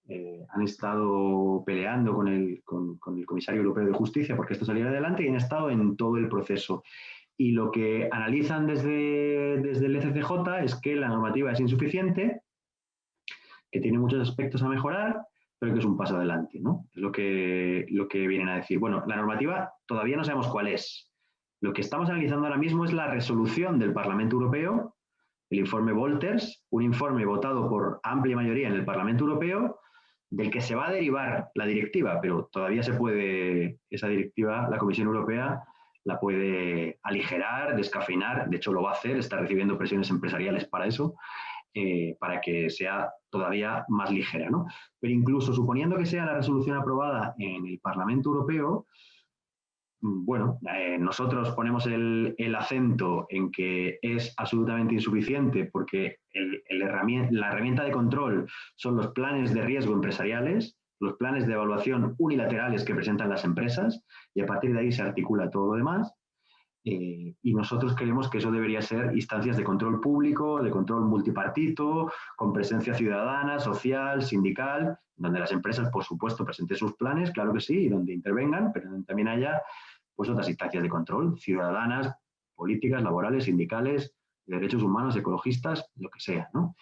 Han estado peleando con el Comisario Europeo de Justicia porque esto saliera adelante, y han estado en todo el proceso. Y lo que analizan desde el ECCJ es que la normativa es insuficiente, que tiene muchos aspectos a mejorar, pero que es un paso adelante, ¿no? Es lo que vienen a decir. Bueno, la normativa todavía no sabemos cuál es. Lo que estamos analizando ahora mismo es la resolución del Parlamento Europeo, el informe Wolters, un informe votado por amplia mayoría en el Parlamento Europeo, del que se va a derivar la directiva, pero todavía esa directiva, la Comisión Europea la puede aligerar, descafeinar, de hecho lo va a hacer, está recibiendo presiones empresariales para eso, para que sea todavía más ligera, ¿no? Pero incluso suponiendo que sea la resolución aprobada en el Parlamento Europeo, bueno, nosotros ponemos el acento en que es absolutamente insuficiente porque la herramienta de control son los planes de riesgo empresariales, los planes de evaluación unilaterales que presentan las empresas y a partir de ahí se articula todo lo demás. Y nosotros creemos que eso debería ser instancias de control público, de control multipartito, con presencia ciudadana, social, sindical, donde las empresas, por supuesto, presenten sus planes, claro que sí, y donde intervengan, pero donde también haya pues, otras instancias de control, ciudadanas, políticas, laborales, sindicales, de derechos humanos, ecologistas, lo que sea, ¿no?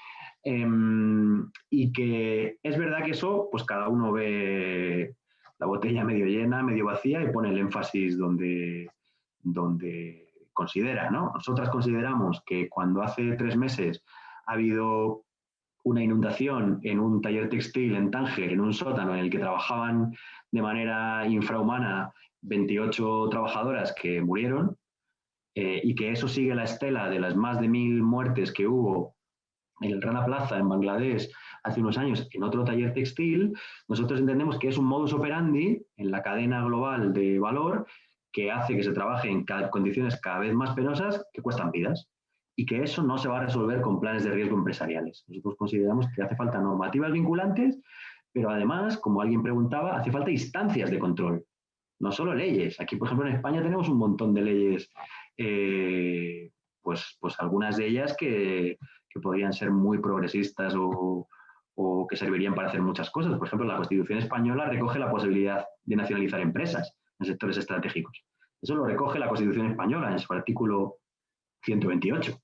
Y que es verdad que eso, pues cada uno ve la botella medio llena, medio vacía y pone el énfasis donde considera, ¿no? Nosotras consideramos que cuando hace 3 meses ha habido una inundación en un taller textil en Tánger, en un sótano en el que trabajaban de manera infrahumana 28 trabajadoras que murieron, y que eso sigue la estela de las más de 1000 muertes que hubo en el Rana Plaza, en Bangladesh, hace unos años, en otro taller textil, nosotros entendemos que es un modus operandi en la cadena global de valor que hace que se trabaje en condiciones cada vez más penosas que cuestan vidas y que eso no se va a resolver con planes de riesgo empresariales. Nosotros consideramos que hace falta normativas vinculantes, pero además, como alguien preguntaba, hace falta instancias de control, no solo leyes. Aquí, por ejemplo, en España tenemos un montón de leyes, pues algunas de ellas que podrían ser muy progresistas o que servirían para hacer muchas cosas. Por ejemplo, la Constitución española recoge la posibilidad de nacionalizar empresas en sectores estratégicos. Eso lo recoge la Constitución española en su artículo 128.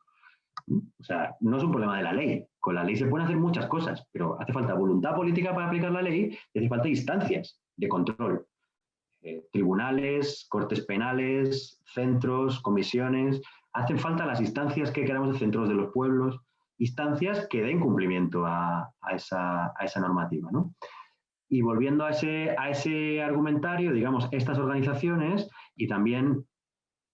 O sea, no es un problema de la ley. Con la ley se pueden hacer muchas cosas, pero hace falta voluntad política para aplicar la ley y hace falta instancias de control. Tribunales, cortes penales, centros, comisiones. Hacen falta las instancias que queramos de centros de los pueblos, instancias que den cumplimiento a esa normativa, ¿no? Y volviendo a ese argumentario, digamos, estas organizaciones y también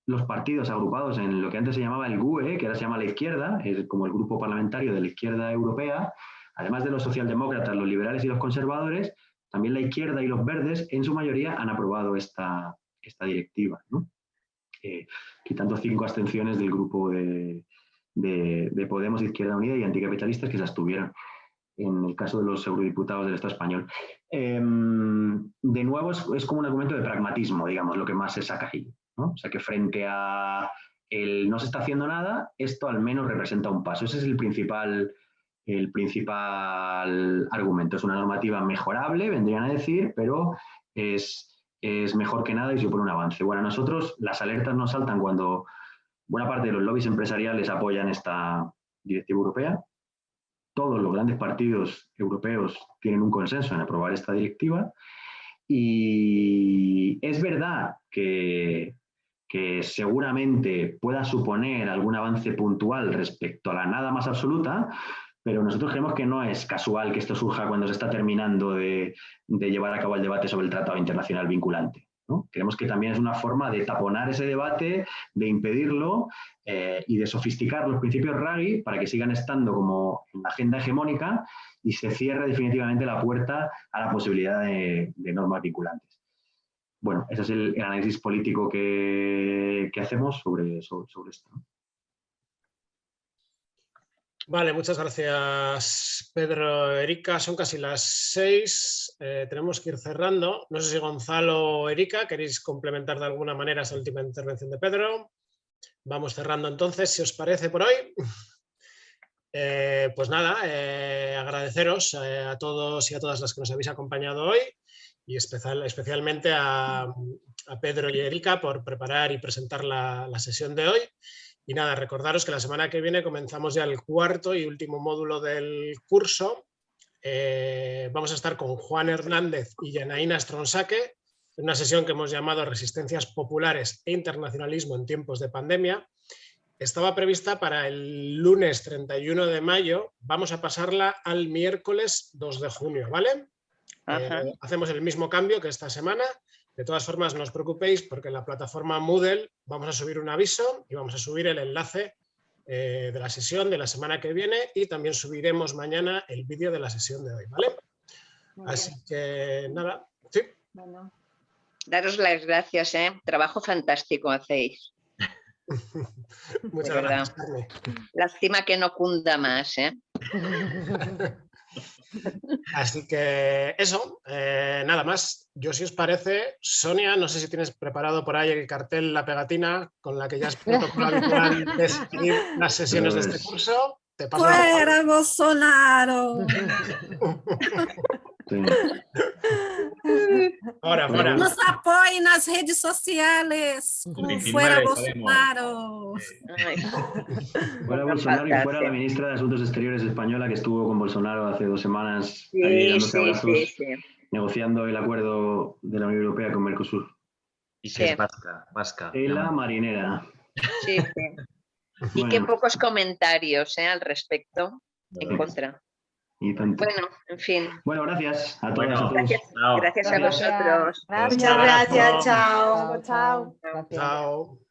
los partidos agrupados en lo que antes se llamaba el GUE, que ahora se llama la izquierda, es como el grupo parlamentario de la izquierda europea, además de los socialdemócratas, los liberales y los conservadores, también la izquierda y los verdes en su mayoría han aprobado esta directiva, ¿no? Quitando 5 abstenciones del grupo de Podemos, Izquierda Unida y Anticapitalistas que se abstuvieron en el caso de los eurodiputados del Estado español. De nuevo, es como un argumento de pragmatismo, digamos, lo que más se saca ahí, ¿no? O sea, que frente a el no se está haciendo nada, esto al menos representa un paso. Ese es el principal argumento. Es una normativa mejorable, vendrían a decir, pero es mejor que nada y supone un avance. Bueno, a nosotros las alertas nos saltan cuando buena parte de los lobbies empresariales apoyan esta directiva europea. Todos los grandes partidos europeos tienen un consenso en aprobar esta directiva y es verdad que seguramente pueda suponer algún avance puntual respecto a la nada más absoluta, pero nosotros creemos que no es casual que esto surja cuando se está terminando de llevar a cabo el debate sobre el Tratado Internacional Vinculante, ¿no? Creemos que también es una forma de taponar ese debate, de impedirlo y de sofisticar los principios Ruggie para que sigan estando como en la agenda hegemónica y se cierre definitivamente la puerta a la posibilidad de normas vinculantes. Bueno, ese es el análisis político que hacemos sobre esto, ¿no? Vale, muchas gracias, Pedro, Erika. Son casi las 6. Tenemos que ir cerrando. No sé si Gonzalo o Erika queréis complementar de alguna manera esa última intervención de Pedro. Vamos cerrando entonces, si os parece, por hoy. Pues nada, agradeceros a todos y a todas las que nos habéis acompañado hoy y especialmente a Pedro y Erika por preparar y presentar la sesión de hoy. Y nada, recordaros que la semana que viene comenzamos ya el 4º y último módulo del curso. Vamos a estar con Juan Hernández y Yanaína Stronsaque en una sesión que hemos llamado Resistencias Populares e Internacionalismo en tiempos de pandemia. Estaba prevista para el lunes 31 de mayo, vamos a pasarla al miércoles 2 de junio, ¿vale? Hacemos el mismo cambio que esta semana. De todas formas, no os preocupéis porque en la plataforma Moodle vamos a subir un aviso y vamos a subir el enlace de la sesión de la semana que viene y también subiremos mañana el vídeo de la sesión de hoy, ¿vale? Así que nada, sí. Bueno. Daros las gracias, trabajo fantástico hacéis. Muchas De gracias, verdad. Carme. Lástima que no cunda más, Así que eso, nada más. Yo, si os parece, Sonia, no sé si tienes preparado por ahí el cartel, la pegatina con la que ya es protocolo habitual de seguir las sesiones de este curso. Te paso la ¡Fuera Bolsonaro! Sí. Ahora, Bueno, fuera. Nos apoyen en las redes sociales con 29 Fuera estaremos. Bolsonaro. Ay, Fuera no Bolsonaro y falta, fuera sí. la ministra de Asuntos Exteriores española que estuvo con Bolsonaro hace 2 semanas Sí, ahí dándose sí, abrazos, sí, sí. negociando el acuerdo de la Unión Europea con Mercosur. Y que Sí. es vasca. Tela marinera. Sí, sí. Y Bueno, qué pocos comentarios al respecto en Sí. contra. y tanto. Bueno, en fin. Bueno, gracias a todas, Bueno, a todos. Gracias, chao. gracias a Gracias. vosotros. Gracias. Muchas gracias, abrazo. chao. Chao. Gracias. Chao.